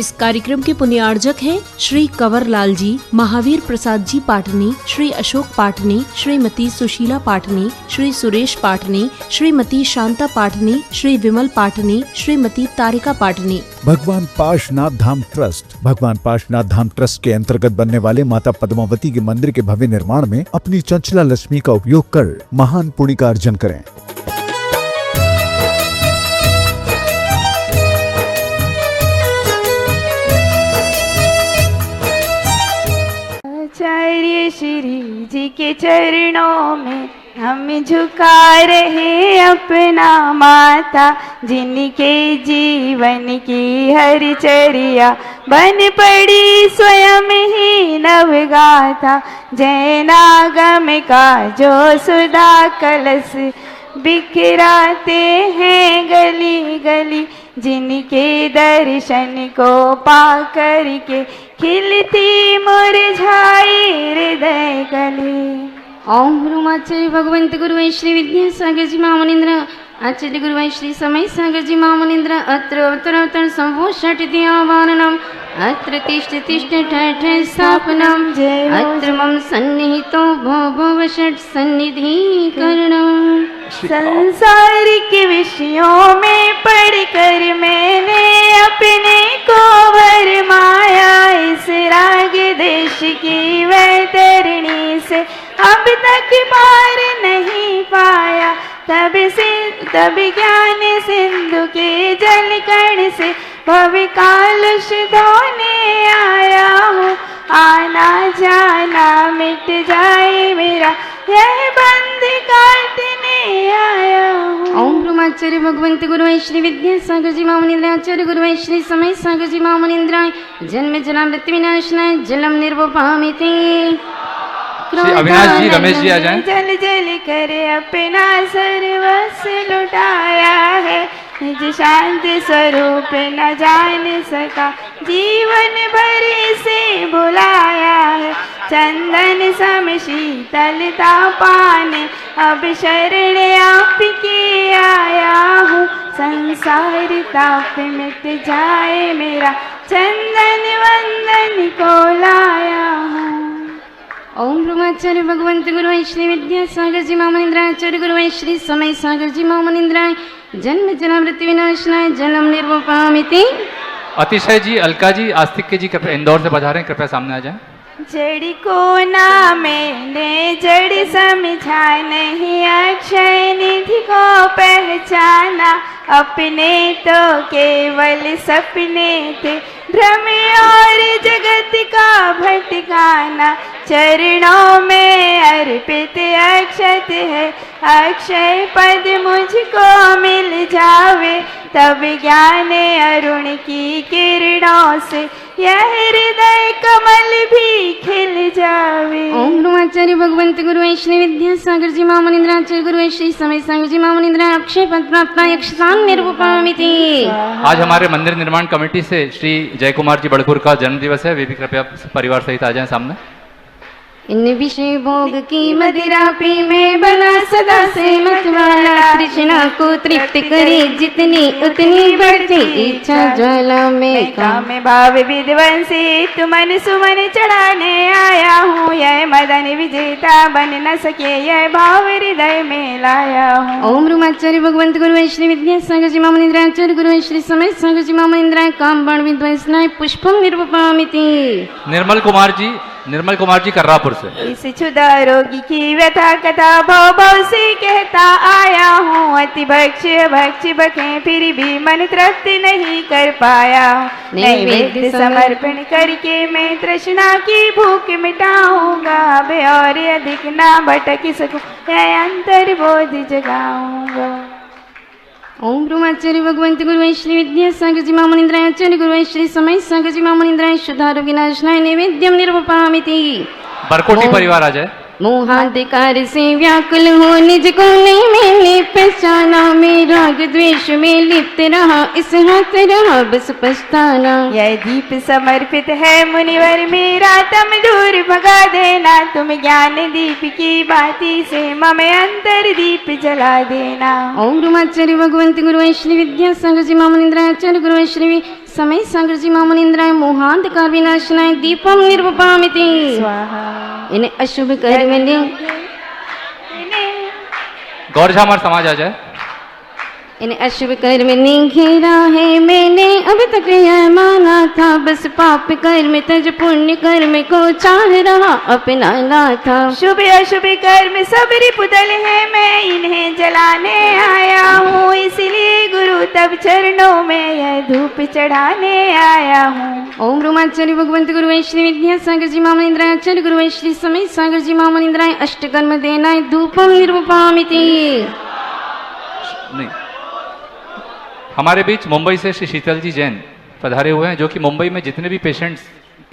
इस कार्यक्रम के पुण्यार्जक हैं श्री कंवर लाल जी, महावीर प्रसाद जी पाटनी, श्री अशोक पाटनी, श्रीमती सुशीला पाटनी, श्री सुरेश पाटनी, श्रीमती शांता पाटनी, श्री विमल पाटनी, श्रीमती तारिका पाटनी। भगवान पाशनाथ धाम ट्रस्ट। भगवान पाशनाथ धाम ट्रस्ट के अंतर्गत बनने वाले माता पद्मावती के मंदिर के भव्य निर्माण में अपनी चंचला लक्ष्मी का उपयोग कर महान पुण्य का अर्जन करें। आचार्य श्री जी के चरणों में हम झुका रहे अपना माथा, जिनके जीवन की हर चर्या बन पड़ी स्वयं ही नवगाथा। जैनागम का जो सुधा कलश बिखराते हैं गली गली, जिनके दर्शन को पा करके खिलती मुरझाई हृदय कली। ओम गुरुमाचार्य भगवंत गुरुवे श्री विद्यासागर जी महामुनीन्द्र, आचार्य गुरुवे श्री समय सागर जी महामुनीन्द्र, अत्र अवतर संभो षट्ति आवाहनम, अत्र तिष्ठ तिष्ठ ठठ स्थापनम, अत्र मम सन्निहितो भव षट् सन्निधि करणम। संसारिक विषयों में पढ़कर मैंने अपने को भरमाया, इस राग देश की वैतरणी से अब तक पार नहीं पाया। तब ज्ञान सिंधु के जल कण से भव कालुष धोने आया हूँ। आना जाना मिट जाए मेरा, यह बंध काटने आया हूँ। ओम ब्रह्माचार्य भगवंत गुरुवे श्री विद्यासागर जी महामुनीन्द्र, आचार्य गुरुवे श्री समय सागर जी महामुनीन्द्र, जन्म जन्मृत्यु विनाशनाय जलम निर्वपामिति। श्री अविनाश जी, रमेश जी आ जाएं। जल जल कर अपना सर्वस्व लुटाया है, निज शांत स्वरूप न जान सका, जीवन भर से भुलाया है। चंदन सम शीतलता पाने अब शरण आपके आया हूँ। संसार ताप मिट जाए मेरा, चंदन वंदन को लाया हूँ। ओम ब्रह्माचार्य भगवंत गुरुवे श्री विद्यासागर जी महामुनीन्द्र, आचार्य गुरुवे श्री समय सागर जी महामुनीन्द्र, जन्म जन्मृत्यु विनाशनाय जलम निर्वपामिति। अतिशय जी, अलका जी, आस्तिक जी कृपया इंदौर से पधारें, कृपया सामने आ जाएं। जड़ को ना मैंने जड़ समझा नहीं, अक्षय निधि को पहचाना, अपने तो केवल सपने थे, भ्रम और जगत का भटकाना। चरणों में अर्पित अक्षत है, अक्षय पद मुझको मिल जावे, तब ज्ञान अरुण की किरणों से यह हृदय कमल भी खिल जावे। ओम ब्रह्माचार्य भगवंत गुरुवे श्री विद्यासागर जी महामुनीन्द्र, आचार्य गुरुवे श्री समय सागर जी महामुनीन्द्र, अक्षय पद प्राप्त यक्षतान निर्वपामिति। आज हमारे मंदिर निर्माण कमेटी से श्री जय कुमार जी बड़कुर का जन्म दिवस है, वे भी कृपया परिवार सहित आ जाएं सामने। इन विषय भोग की मदिरा पी में बना सदा से मतवाला, तृष्णा को तृप्त करे जितनी उतनी बढ़ती इच्छा ज्वाला में काम भाव विध्वंसी तु मन सुमन चढ़ाने आया हूँ। यह मदन विजेता बन न सके, यह भाव हृदय में लाया हूँ। ओम ब्रह्माचार्य भगवंत गुरुवे श्री विद्यासागर जी महामुनीन्द्र, आचार्य गुरुवे श्री समय सागर जी महामुनीन्द्र, काम बाण विध्वंसनाय पुष्पम निर्वपामिति। निर्मल कुमार जी कर्रापुर से। इस क्षुधा रोगी की व्यथा कथा भव भव से कहता आया हूँ। अति भक्ष्य भक्ष्य बके फिर भी मन तृप्त नहीं कर पाया हूँ। नैवेद्य समर्पण करके मैं तृष्णा की भूख मिटाऊंगा, अब और अधिक ना भटक सकूं, यह अंतर्बोध जगाऊंगा। ओम ब्रह्माचार्य भगवंत गुरुवे श्री विद्यासागर जी महामुनीन्द्र, आचार्य गुरुवे श्री समय सागर जी महामुनीन्द्र, शुद्धार विनाशनाय नैवेद्यम निर्वपामिति। बरकोटी परिवार आ जाए। मोहाधिकार से व्याकुल हो निज को नहीं मैंने पहचाना, मैं राग द्वेष में लिप्त रहा, इस हाथ रहा बस पछताना। यह दीप समर्पित है मुनिवर मेरा, तम दूर भगा देना, तुम ज्ञान दीप की बाती से मम अंतर दीप जला देना। ओम ब्रह्माचार्य भगवंत गुरुवे श्री विद्यासागर जी महामुनीन्द्र, आचार्य गुरुवे श्री समय सागर जी महामुनिंद्राय मोहांधकार विनाशनाय दीपम निर्वपामिति स्वाहा इन्हें अशुभ कर्म ने गौर हमारा समाज आ जाए। इन्हें अशुभ कर्म ने घेरा है, मैंने अब तक यह माना था, बस पाप कर्म तज पुण्य कर्म को चाह रहा अपनाना था। शुभ अशुभ कर्म सब रिपुदल है, मैं इन्हें जलाने आया हूँ, इसलिए गुरु तब चरणों में यह धूप चढ़ाने आया हूँ। ओम ब्रह्माचार्य भगवंत गुरु श्री विद्यासागर जी महामुनिंद्राय आचार्य गुरु श्री समय सागर जी महामुनिंद्राय अष्टकर्म देनाय धूपम निर्वपामिति। नहीं, हमारे बीच मुंबई से श्री शीतल जी जैन पधारे हुए हैं, जो कि मुंबई में जितने भी पेशेंट्स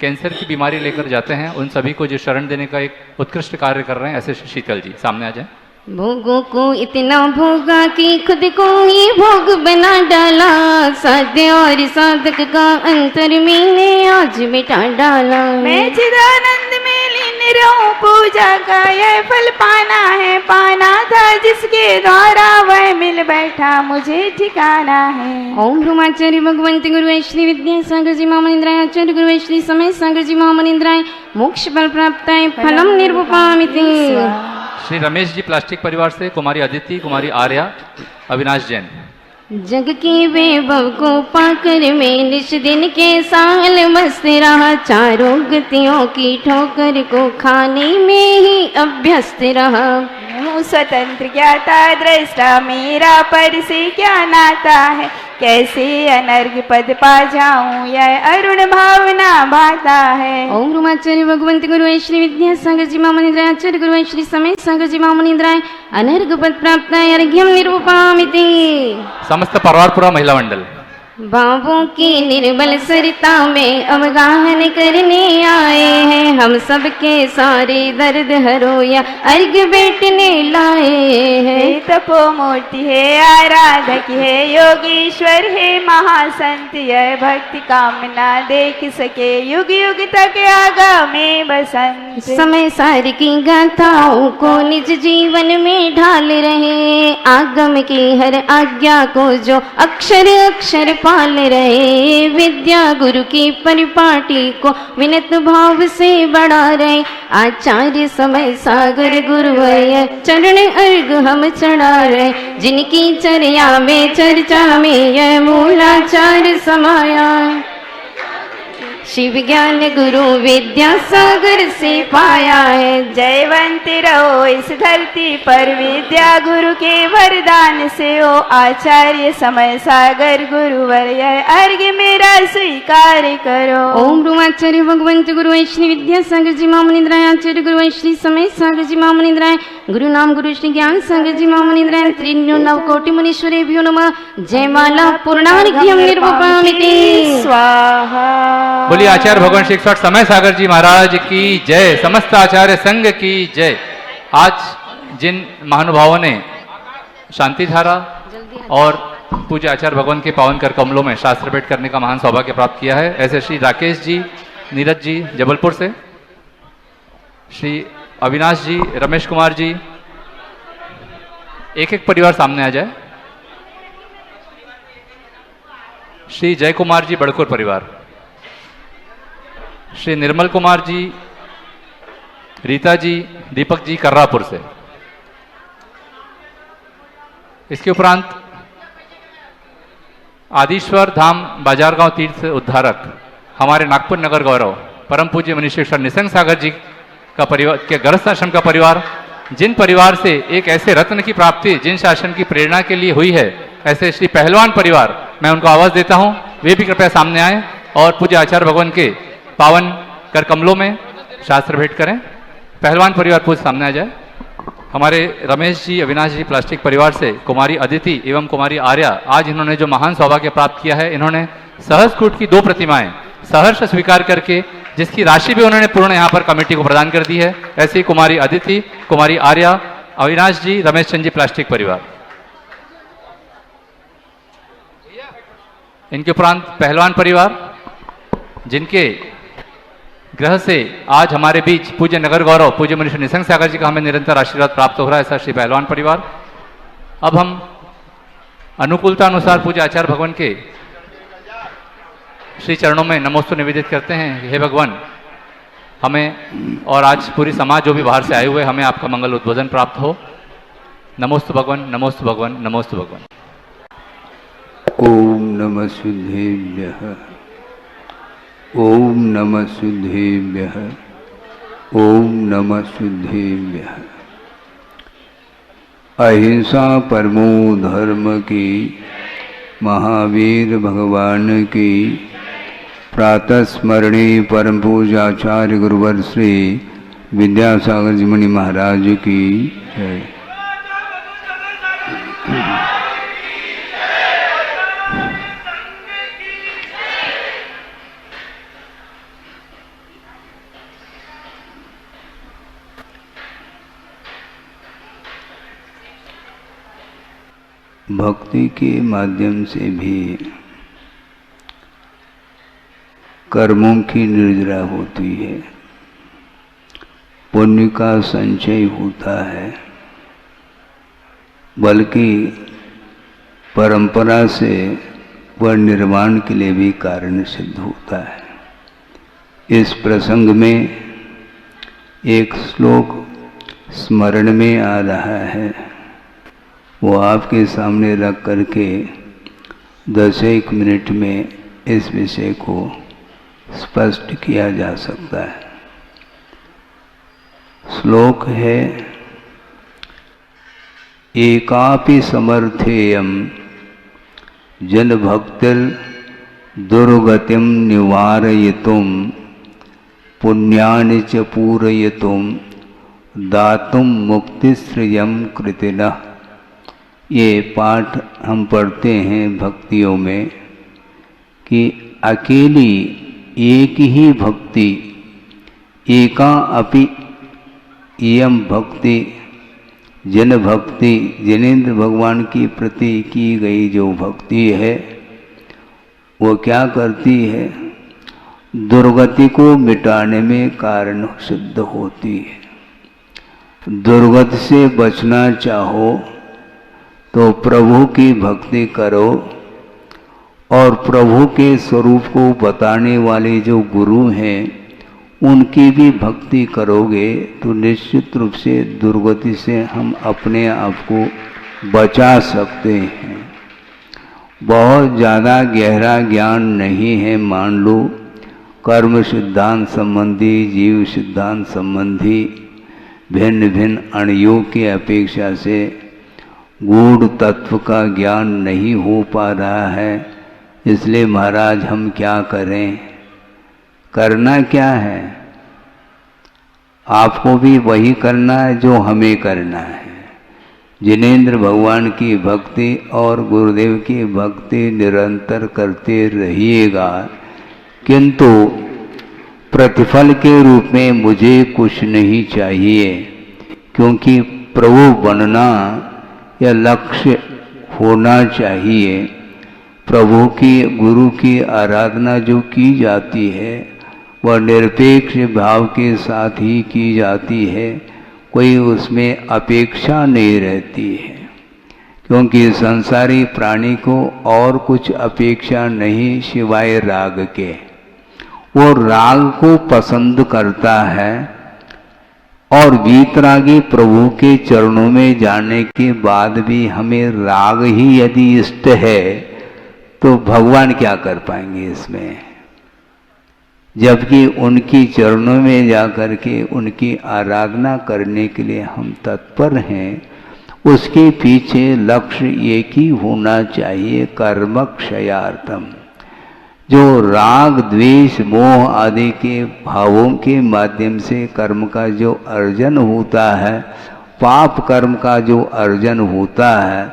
कैंसर की बीमारी लेकर जाते हैं उन सभी को जो शरण देने का एक उत्कृष्ट कार्य कर रहे हैं। ऐसे श्री शीतल जी सामने आ जाएं। भोगों को इतना भोगा कि खुद को ही भोग बना डाला, साध्य और साधक का अंतर मैंने आज मिटा डाला। मैं चिदानंद में लीन रहूं, पूजा का यह फल पाना है, पाना था जिसके द्वारा वह मिल बैठा मुझे ठिकाना है। ओम ब्रह्माचार्य भगवंत गुरु श्री विद्यासागर जी महामुनिंद्राय आचार्य गुरु श्री समय सागर जी महामुनिंद्राय मोक्ष फल प्राप्ताय फलम निर्वपामिति। श्री रमेश जी प्लास्टिक परिवार से कुमारी अदिति, कुमारी आर्या, अविनाश जैन। जग के वैभव को पाकर मैं निश दिन के साल मस्त रहा, चारों गतियों की ठोकर को खाने में ही अभ्यस्त रहा। हूँ स्वतंत्र ज्ञाता दृष्टा, मेरा पर से क्या नाता है, कैसे अनर्घ पद पा जाऊं यह अरुण भावना भाता है। ओम ब्रह्माचार्य भगवंत गुरु श्री विद्यासागर जी महामुनिंद्राय आचार्य गुरु श्री समय सागर जी महामुनिंद्राय अनर्घ पद प्राप्ताय अर्घ्यम निरूपामिति। समस्त परवारपुरा महिला मंडल। भावों की निर्मल सरिता में अवगाहन करने आए हैं, हम सबके सारे दर्द हरो या अर्घ बैठने लाए हैं। तपो मूर्ति है, आराधक है, योगीश्वर है, महासंत यह भक्ति कामना देख सके, युग युग तक आगामी बसंत। समय सार की गाथाओं को निज जीवन में ढाल रहे, आगम की हर आज्ञा को जो अक्षर अक्षर पाल रहे, विद्या गुरु की परिपाटी को विनत भाव से बढ़ा रहे। आचार्य समय सागर गुरुवर्य चरण अर्घ हम चढ़ा रहे, जिनकी चर्या में चर्चा में यह मूलाचार्य समाया। शिव ज्ञान गुरु विद्यासागर से पाया है, जयवंत रहो इस धरती पर विद्या गुरु के वरदान से हो, आचार्य समय सागर गुरुवर यह अर्घ्य मेरा स्वीकार करो। ओम ब्रह्माचार्य भगवंत गुरु श्री विद्यासागर जी महामुनिंद्राय आचार्य गुरु श्री समय सागर जी महामुनिंद्राय गुरु नाम गुरु श्री ज्ञान सागर जी महामुनिंद्राय त्रिन्यो नव कोटि मुनीश्वरेभ्यो नमः। जयमाला पूर्णार्घ्यम निर्वपामिति स्वाहा। बोलिए आचार्य भगवान श्री 108 समय सागर जी महाराज की जय, समस्त आचार्य संघ की जय। आज जिन महानुभावों ने शांति धारा और पूज्य आचार्य भगवान के पावन कर कमलों में शास्त्र भेंट करने का महान सौभाग्य प्राप्त किया है, ऐसे श्री राकेश जी, नीरज जी जबलपुर से, श्री अविनाश जी, रमेश कुमार जी, एक एक परिवार सामने आ जाए। श्री जय कुमार जी बड़कुर परिवार, श्री निर्मल कुमार जी, रीता जी, दीपक जी कर्रापुर से। इसके उपरांत आदिश्वर धाम बाजारगांव तीर्थ उद्धारक हमारे नागपुर नगर गौरव परम पूज्य मनीषेश्वर निसंग सागर जी का परिवार के गृहस्थ आश्रम का परिवार, जिन परिवार से एक ऐसे रत्न की प्राप्ति जिन शासन की प्रेरणा के लिए हुई है, ऐसे श्री पहलवान परिवार, मैं उनको आवाज देता हूं, वे भी कृपया सामने आए और पूज्य आचार्य भगवान के पावन कर कमलों में शास्त्र भेंट करें। पहलवान परिवार पूज सामने आ जाए। हमारे रमेश जी, अविनाश जी प्लास्टिक परिवार से कुमारी अदिति एवं कुमारी आर्या, आज इन्होंने जो महान सौभाग्य प्राप्त किया है, इन्होंने सहस्त्रकूट की 2 प्रतिमाएं सहर्ष स्वीकार करके, जिसकी राशि भी उन्होंने पूर्ण यहाँ पर कमेटी को प्रदान कर दी है। ऐसे ही कुमारी अदिति, कुमारी आर्या, अविनाश जी, रमेश चंद जी प्लास्टिक परिवार। इनके उपरांत पहलवान परिवार, जिनके ग्रह से आज हमारे बीच पूज्य नगर गौरव पूज्य मनीषी निसंग सागर जी का हमें निरंतर आशीर्वाद प्राप्त हो रहा है, ऐसा श्री पहलवान परिवार। अब हम अनुकूलता अनुसार पूज्य आचार्य भगवान के श्री चरणों में नमोस्तु निवेदित करते हैं। हे भगवान, हमें और आज पूरी समाज जो भी बाहर से आए हुए, हमें आपका मंगल उद्बोधन प्राप्त हो। नमोस्तु भगवान, नमोस्तु भगवान, नमोस्तु भगवान। ओम नमः शुद्धेभ्यः, ओम नमः शुद्धेभ्यः, ओम नमः शुद्धेभ्यः। अहिंसा परमो धर्म की, महावीर भगवान की प्रातः स्मरणीय परम पूजाचार्य गुरुवर श्री विद्यासागर जी मुनि महाराज की जय। भक्ति के माध्यम से भी कर्मों की निर्जरा होती है, पुण्य का संचय होता है, बल्कि परंपरा से वह निर्माण के लिए भी कारण सिद्ध होता है। इस प्रसंग में एक श्लोक स्मरण में आ रहा है, वो आपके सामने रख करके 10-1 मिनट में इस विषय को स्पष्ट किया जा सकता है। श्लोक है, एकापि समर्थेयम जन भक्तिर दुर्गतिम निवारयितुम पुण्यानि च पूरयितुम दातुम मुक्तिश्रियम कृतिनः। ये पाठ हम पढ़ते हैं भक्तियों में कि अकेली एक ही भक्ति, एका अपि इयम भक्ति, जन भक्ति, जनेन्द्र भगवान की प्रति की गई जो भक्ति है वो क्या करती है, दुर्गति को मिटाने में कारण सिद्ध होती है। दुर्गति से बचना चाहो तो प्रभु की भक्ति करो, और प्रभु के स्वरूप को बताने वाले जो गुरु हैं उनकी भी भक्ति करोगे तो निश्चित रूप से दुर्गति से हम अपने आप को बचा सकते हैं। बहुत ज़्यादा गहरा ज्ञान नहीं है, मान लो कर्म सिद्धांत संबंधी, जीव सिद्धांत संबंधी भिन्न भिन्न अणुओं की अपेक्षा से गूढ़ तत्व का ज्ञान नहीं हो पा रहा है। इसलिए महाराज हम क्या करें, करना क्या है, आपको भी वही करना है जो हमें करना है। जिनेंद्र भगवान की भक्ति और गुरुदेव की भक्ति निरंतर करते रहिएगा, किंतु प्रतिफल के रूप में मुझे कुछ नहीं चाहिए, क्योंकि प्रभु बनना या लक्ष्य होना चाहिए। प्रभु की, गुरु की आराधना जो की जाती है वह निरपेक्ष भाव के साथ ही की जाती है, कोई उसमें अपेक्षा नहीं रहती है, क्योंकि संसारी प्राणी को और कुछ अपेक्षा नहीं सिवाय राग के। वो राग को पसंद करता है, और वीतरागी प्रभु के चरणों में जाने के बाद भी हमें राग ही यदि इष्ट है तो भगवान क्या कर पाएंगे इसमें, जबकि उनकी चरणों में जाकर के उनकी आराधना करने के लिए हम तत्पर हैं। उसके पीछे लक्ष्य एक ही होना चाहिए, कर्मक्षयार्थम। जो राग द्वेष मोह आदि के भावों के माध्यम से कर्म का जो अर्जन होता है, पाप कर्म का जो अर्जन होता है,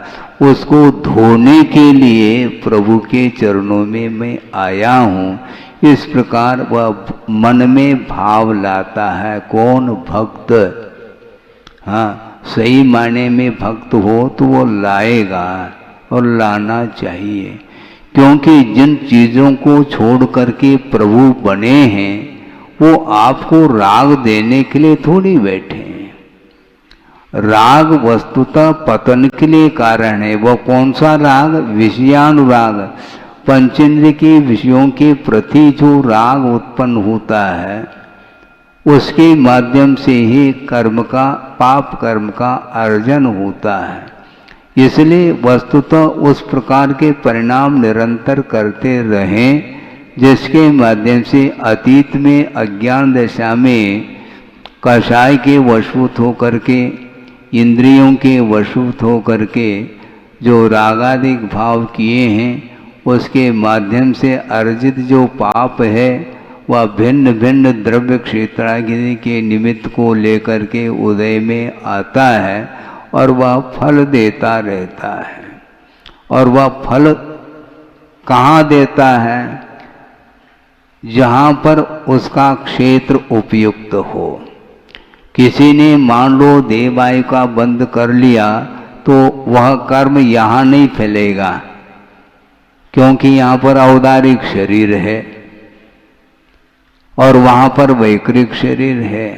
उसको धोने के लिए प्रभु के चरणों में मैं आया हूँ। इस प्रकार वह मन में भाव लाता है। कौन? भक्त। हाँ, सही मायने में भक्त हो तो वो लाएगा, और लाना चाहिए, क्योंकि जिन चीज़ों को छोड़ करके प्रभु बने हैं वो आपको राग देने के लिए थोड़ी बैठे हैं। राग वस्तुतः पतन के लिए कारण है। वो कौन सा राग? विषयानुराग। पंचेंद्रिय के विषयों के प्रति जो राग उत्पन्न होता है उसके माध्यम से ही कर्म का, पाप कर्म का अर्जन होता है। इसलिए वस्तुतः उस प्रकार के परिणाम निरंतर करते रहें जिसके माध्यम से अतीत में अज्ञान दशा में कषाय के वशभूत होकर के, इंद्रियों के वशभूत होकर के जो रागादिक भाव किए हैं उसके माध्यम से अर्जित जो पाप है वह भिन्न भिन्न द्रव्य क्षेत्रादि के निमित्त को लेकर के उदय में आता है और वह फल देता रहता है। और वह फल कहाँ देता है? जहाँ पर उसका क्षेत्र उपयुक्त हो। किसी ने मान लो देवायु का बंद कर लिया तो वह कर्म यहाँ नहीं फैलेगा, क्योंकि यहाँ पर औदारिक शरीर है और वहाँ पर वैकृक शरीर है।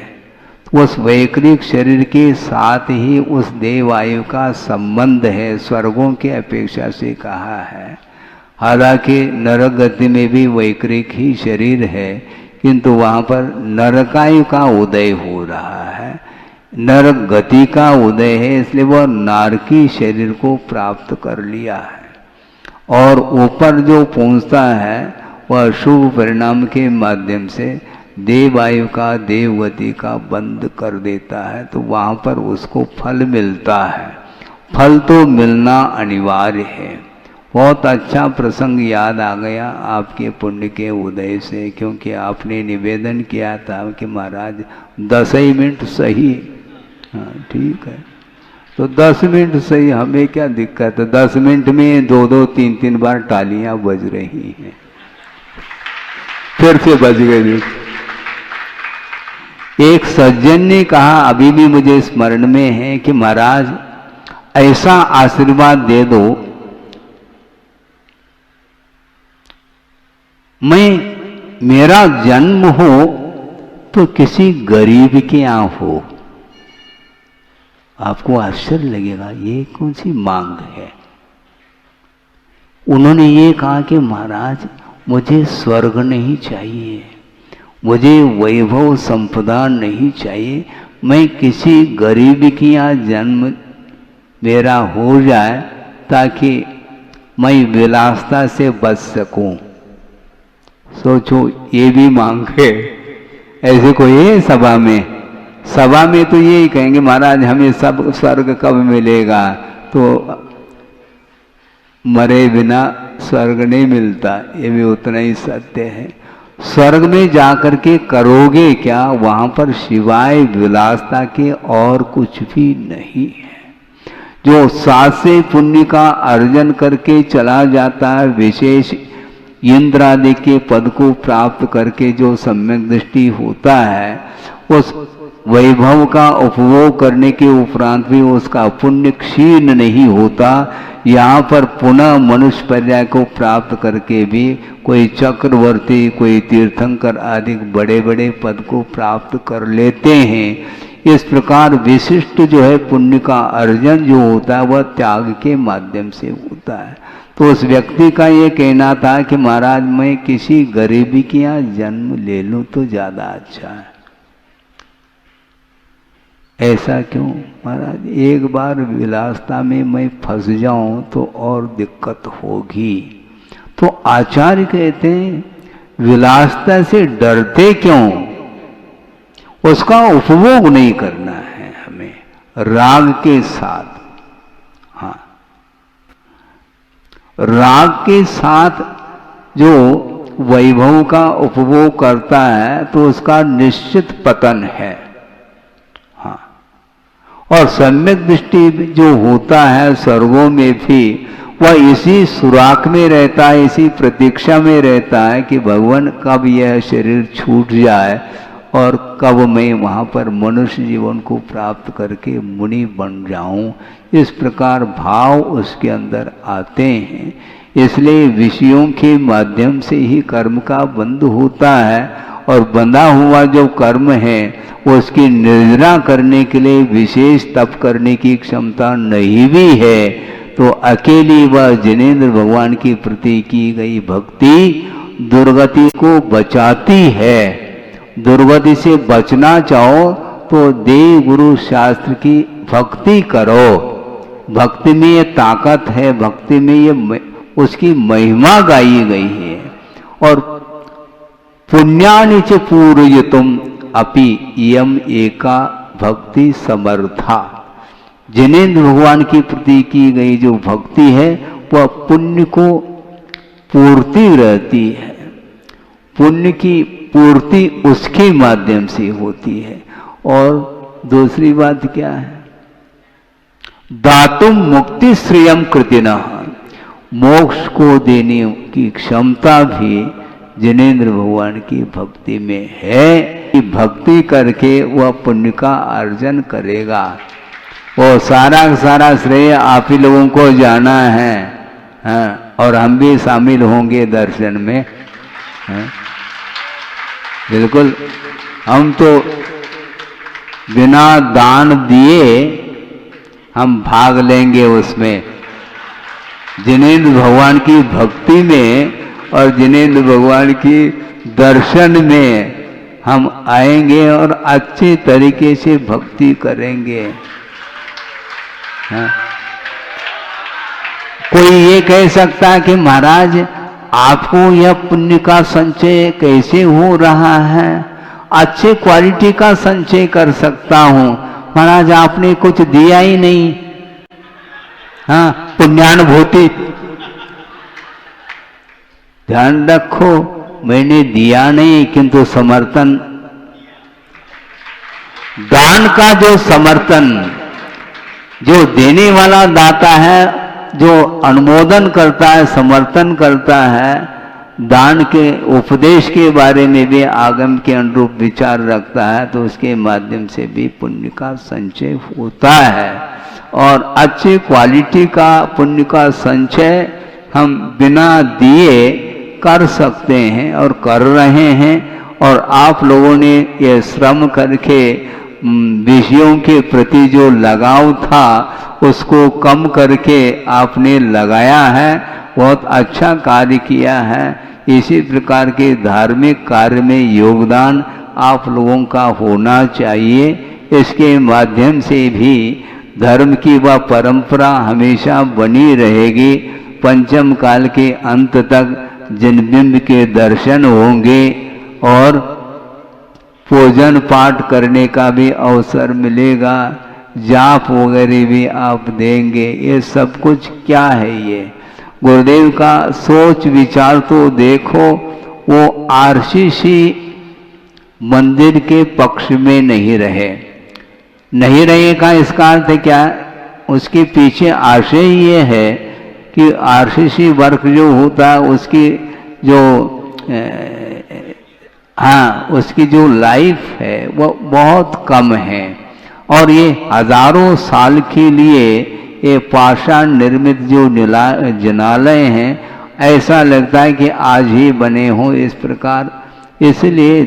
उस वैकृक शरीर के साथ ही उस देवायु का संबंध है, स्वर्गों के अपेक्षा से कहा है। हालांकि नरक गति में भी वैकृक ही शरीर है, किंतु वहाँ पर नरकायु का उदय हो रहा है, नरक गति का उदय है, इसलिए वह नारकी शरीर को प्राप्त कर लिया है। और ऊपर जो पहुँचता है वह शुभ परिणाम के माध्यम से देवायु का, देवगति का बंद कर देता है, तो वहाँ पर उसको फल मिलता है। फल तो मिलना अनिवार्य है। बहुत अच्छा प्रसंग याद आ गया आपके पुण्य के उदय से, क्योंकि आपने निवेदन किया था कि महाराज 10 ही मिनट सही। हाँ ठीक है, तो 10 मिनट सही, हमें क्या दिक्कत है? 10 मिनट में 2-2, 3-3 बार तालियां बज रही हैं, फिर से बज गई। एक सज्जन ने कहा, अभी भी मुझे स्मरण में है, कि महाराज ऐसा आशीर्वाद दे दो मेरा जन्म हो तो किसी गरीब के यहाँ हो। आपको आश्चर्य लगेगा, ये कौन सी मांग है? उन्होंने ये कहा कि महाराज मुझे स्वर्ग नहीं चाहिए, मुझे वैभव संपदा नहीं चाहिए, मैं किसी गरीब के यहाँ जन्म मेरा हो जाए ताकि मैं विलासता से बच सकूं। सोचो, ये भी मांग है। ऐसे कोई है सभा में? सभा में तो यही कहेंगे महाराज हमें सब स्वर्ग कब मिलेगा, तो मरे बिना स्वर्ग नहीं मिलता, ये भी उतना ही सत्य है। स्वर्ग में जाकर के करोगे क्या? वहां पर सिवाय विलासता के और कुछ भी नहीं है। जो सात से पुण्य का अर्जन करके चला जाता है, विशेष इंद्र आदि के पद को प्राप्त करके जो सम्यक दृष्टि होता है, उस वैभव का उपभोग करने के उपरांत भी उसका पुण्य क्षीण नहीं होता। यहाँ पर पुनः मनुष्य पर्याय को प्राप्त करके भी कोई चक्रवर्ती, कोई तीर्थंकर आदि बड़े बड़े पद को प्राप्त कर लेते हैं। इस प्रकार विशिष्ट जो है पुण्य का अर्जन जो होता है वह त्याग के माध्यम से होता है। तो उस व्यक्ति का ये कहना था कि महाराज मैं किसी गरीबी के यहाँ जन्म ले लूं तो ज्यादा अच्छा है। ऐसा क्यों महाराज? एक बार विलासता में मैं फंस जाऊं तो और दिक्कत होगी। तो आचार्य कहते हैं विलासता से डरते क्यों? उसका उपभोग नहीं करना है हमें राग के साथ। हाँ, राग के साथ जो वैभव का उपभोग करता है तो उसका निश्चित पतन है। हाँ, और सम्यक दृष्टि जो होता है स्वर्गों में भी वह इसी सुराख में रहता है, इसी प्रतीक्षा में रहता है कि भगवान कब यह शरीर छूट जाए और कब मैं वहाँ पर मनुष्य जीवन को प्राप्त करके मुनि बन जाऊं। इस प्रकार भाव उसके अंदर आते हैं। इसलिए विषयों के माध्यम से ही कर्म का बंध होता है और बंधा हुआ जो कर्म है उसकी निर्जरा करने के लिए विशेष तप करने की क्षमता नहीं भी है। तो अकेली वह जिनेंद्र भगवान के प्रति की गई भक्ति दुर्गति को बचाती है। दुर्गति से बचना चाहो तो देव गुरु शास्त्र की भक्ति करो। भक्ति में ये ताकत है, भक्ति में ये उसकी महिमा गाई गई है। और पुण्यानि च पूरयितुम अपि इयम एका भक्ति समर्था। जिनेंद्र भगवान के प्रति की गई जो भक्ति है वह पुण्य को पूर्ति रहती है। पुण्य की पूर्ति उसके माध्यम से होती है। और दूसरी बात क्या है? दातुम मुक्ति श्रेयम कृतिनः, मोक्ष को देने की क्षमता भी जिनेंद्र भगवान की भक्ति में है। कि भक्ति करके वह पुण्य का अर्जन करेगा। वो सारा सारा श्रेय आप ही लोगों को जाना है, हाँ, और हम भी शामिल होंगे दर्शन में, हाँ? बिल्कुल। हम तो बिना दान दिए हम भाग लेंगे उसमें, जिनेंद्र भगवान की भक्ति में और जिनेंद्र भगवान की दर्शन में हम आएंगे और अच्छे तरीके से भक्ति करेंगे। हाँ? कोई ये कह सकता है कि महाराज आपको यह पुण्य का संचय कैसे हो रहा है? अच्छे क्वालिटी का संचय कर सकता हूं महाराज, आपने कुछ दिया ही नहीं। हाँ, पुण्यानुभूति। ध्यान रखो, मैंने दिया नहीं किंतु समर्थन, दान का जो समर्थन, जो देने वाला दाता है, जो अनुमोदन करता है, समर्थन करता है, दान के उपदेश के बारे में भी आगम के अनुरूप विचार रखता है, तो उसके माध्यम से भी पुण्य का संचय होता है। और अच्छे क्वालिटी का पुण्य का संचय हम बिना दिए कर सकते हैं और कर रहे हैं। और आप लोगों ने ये श्रम करके विषयों के प्रति जो लगाव था उसको कम करके आपने लगाया है, बहुत अच्छा कार्य किया है। इसी प्रकार के धार्मिक कार्य में योगदान आप लोगों का होना चाहिए। इसके माध्यम से भी धर्म की वह परंपरा हमेशा बनी रहेगी। पंचम काल के अंत तक जिनबिंब के दर्शन होंगे और पूजन पाठ करने का भी अवसर मिलेगा, जाप वगैरह भी आप देंगे। ये सब कुछ क्या है? ये गुरुदेव का सोच विचार तो देखो, वो आरसीसी मंदिर के पक्ष में नहीं रहे। नहीं रहे का इसका अर्थ क्या? उसके पीछे आशय ये है कि आरसीसी वर्क जो होता है उसकी जो उसकी जो लाइफ है वो बहुत कम है। और ये हजारों साल के लिए ये पाषाण निर्मित जो जिनालय हैं, ऐसा लगता है कि आज ही बने हों इस प्रकार। इसलिए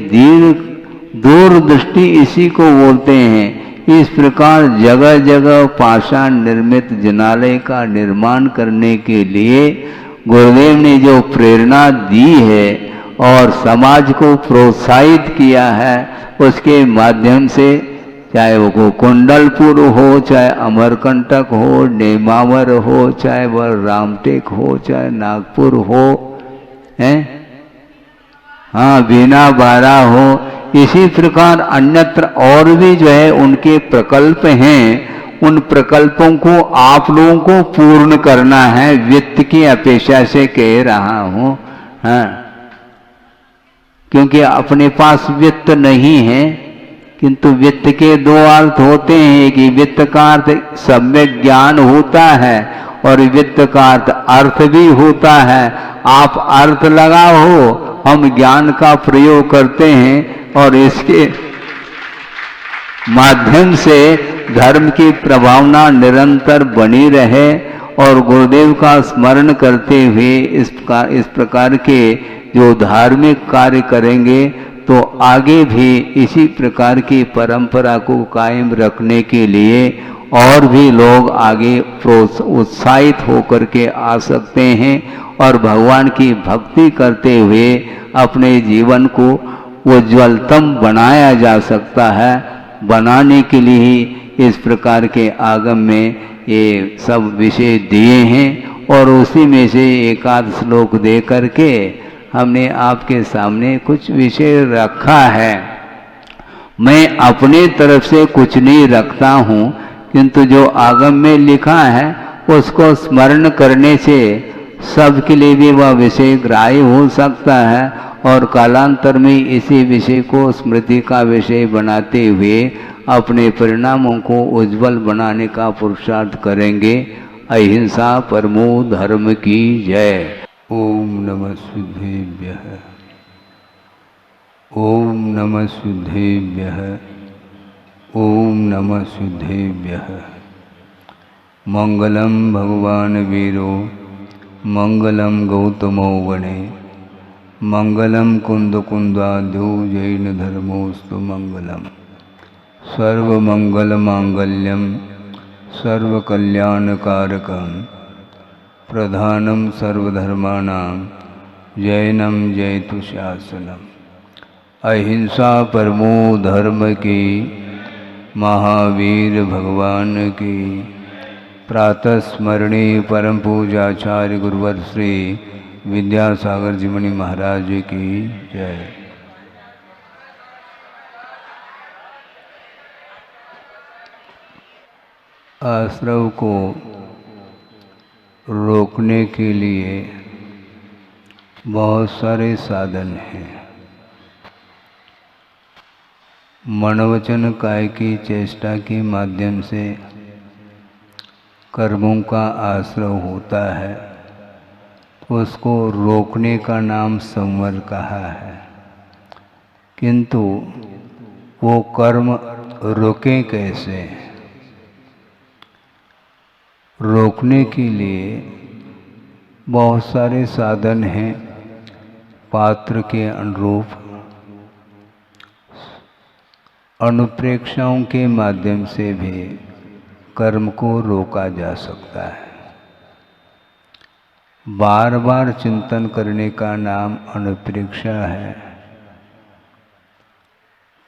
दूरदृष्टि इसी को बोलते हैं। इस प्रकार जगह जगह पाषाण निर्मित जिनालय का निर्माण करने के लिए गुरुदेव ने जो प्रेरणा दी है और समाज को प्रोत्साहित किया है, उसके माध्यम से चाहे वो कुंडलपुर हो, चाहे अमरकंटक हो, नेमावर हो, चाहे वह रामटेक हो, चाहे नागपुर हो, हैं, हाँ, बीना बारा हो, इसी प्रकार अन्यत्र और भी जो है उनके प्रकल्प हैं। उन प्रकल्पों को आप लोगों को पूर्ण करना है। वित्त की अपेक्षा से कह रहा हूं, हाँ, क्योंकि अपने पास वित्त नहीं है। किंतु वित्त के दो अर्थ होते हैं कि वित्त का अर्थ सम्यक ज्ञान होता है और वित्त का अर्थ भी होता है। आप अर्थ लगाओ, हम ज्ञान का प्रयोग करते हैं और इसके माध्यम से धर्म की प्रभावना निरंतर बनी रहे। और गुरुदेव का स्मरण करते हुए इस प्रकार के जो धार्मिक कार्य करेंगे तो आगे भी इसी प्रकार की परंपरा को कायम रखने के लिए और भी लोग आगे उत्साहित होकर के आ सकते हैं और भगवान की भक्ति करते हुए अपने जीवन को उज्ज्वलतम बनाया जा सकता है। बनाने के लिए ही इस प्रकार के आगम में ये सब विषय दिए हैं और उसी में से एक आध श्लोक दे करके हमने आपके सामने कुछ विषय रखा है। मैं अपने तरफ से कुछ नहीं रखता हूँ, किंतु जो आगम में लिखा है उसको स्मरण करने से सबके लिए भी वह विषय ग्राह्य हो सकता है और कालांतर में इसी विषय को स्मृति का विषय बनाते हुए अपने परिणामों को उज्जवल बनाने का पुरुषार्थ करेंगे। अहिंसा परमो धर्म की जय। ओम नमः शुद्धेभ्यः, ओम नमः शुद्धेभ्यः, ओम नमः शुद्धेभ्यः। मंगलम भगवान वीरो मंगलम गौतमो गणे मंगलम कुंद कुंदाद्यो जैन धर्मोस्तु मंगलम। सर्वमंगल मांगल्यम सर्वकल्याणकारकम प्रधानम सर्वधर्माणां जैनम जयतु शासनम। अहिंसा परमो धर्म की, महावीर भगवान की। प्रातः स्मरणीय परम पूजाचार्य गुरुवर श्री विद्यासागर जी मुनि महाराज की जय। आश्रव को रोकने के लिए बहुत सारे साधन हैं। मनोवचन काय की चेष्टा के माध्यम से कर्मों का आश्रव होता है, उसको रोकने का नाम संवर कहा है। किंतु वो कर्म रुके कैसे? रोकने के लिए बहुत सारे साधन हैं। पात्र के अनुरूप अनुप्रेक्षाओं के माध्यम से भी कर्म को रोका जा सकता है। बार बार चिंतन करने का नाम अनुप्रेक्षा है।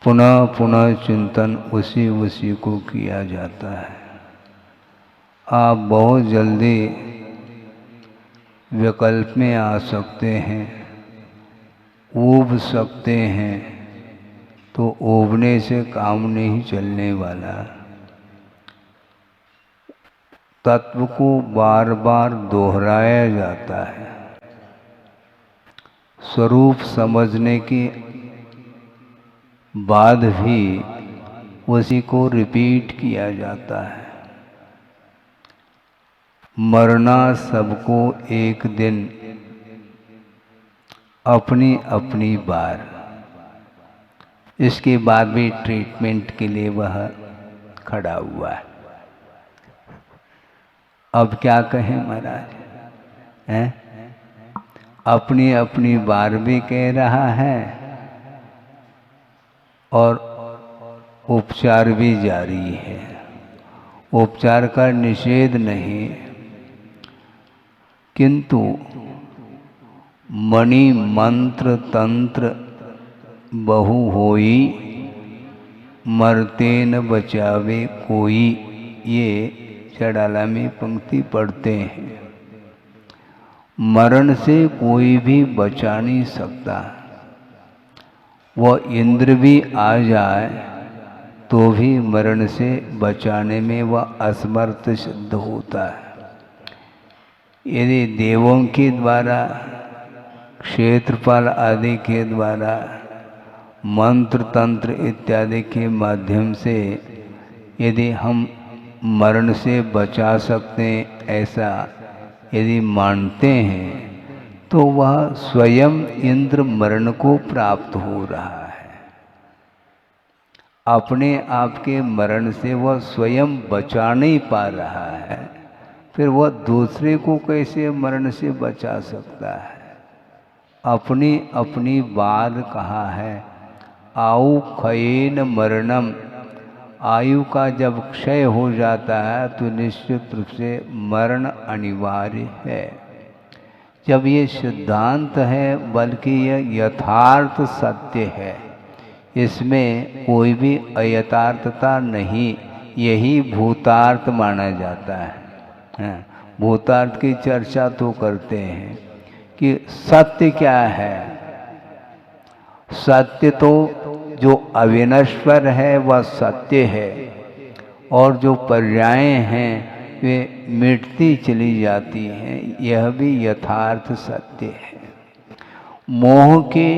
पुनः पुनः चिंतन उसी को किया जाता है। आप बहुत जल्दी विकल्प में आ सकते हैं, ऊब सकते हैं, तो ऊबने से काम नहीं चलने वाला। तत्व को बार बार दोहराया जाता है। स्वरूप समझने के बाद भी उसी को रिपीट किया जाता है। मरना सबको एक दिन, अपनी अपनी बार। इसके बाद भी ट्रीटमेंट के लिए वह खड़ा हुआ है। अब क्या कहें महाराज, हैं? अपनी अपनी बार भी कह रहा है और उपचार भी जारी है। उपचार का निषेध नहीं, किंतु मणि मंत्र तंत्र बहु होई, मरते न बचावे कोई, ये चढ़ाला में पंक्ति पढ़ते हैं। मरण से कोई भी बचा नहीं सकता। वह इंद्र भी आ जाए तो भी मरण से बचाने में वह असमर्थ सिद्ध होता है। यदि देवों के द्वारा, क्षेत्रपाल आदि के द्वारा, मंत्र तंत्र इत्यादि के माध्यम से यदि हम मरण से बचा सकते हैं, ऐसा यदि मानते हैं, तो वह स्वयं इंद्र मरण को प्राप्त हो रहा है। अपने आप के मरण से वह स्वयं बचा नहीं पा रहा है, फिर वह दूसरे को कैसे मरण से बचा सकता है? अपनी अपनी बात कहा है। आउ खयेन मरणम आयु का जब क्षय हो जाता है तो निश्चित रूप से मरण अनिवार्य है। जब ये सिद्धांत है, बल्कि यह यथार्थ सत्य है, इसमें कोई भी अयथार्थता नहीं, यही भूतार्थ माना जाता है। भूतार्थ की चर्चा तो करते हैं कि सत्य क्या है। सत्य तो जो अविनश्वर है वह सत्य है, और जो पर्यायें हैं वे मिटती चली जाती हैं, यह भी यथार्थ सत्य है। मोह के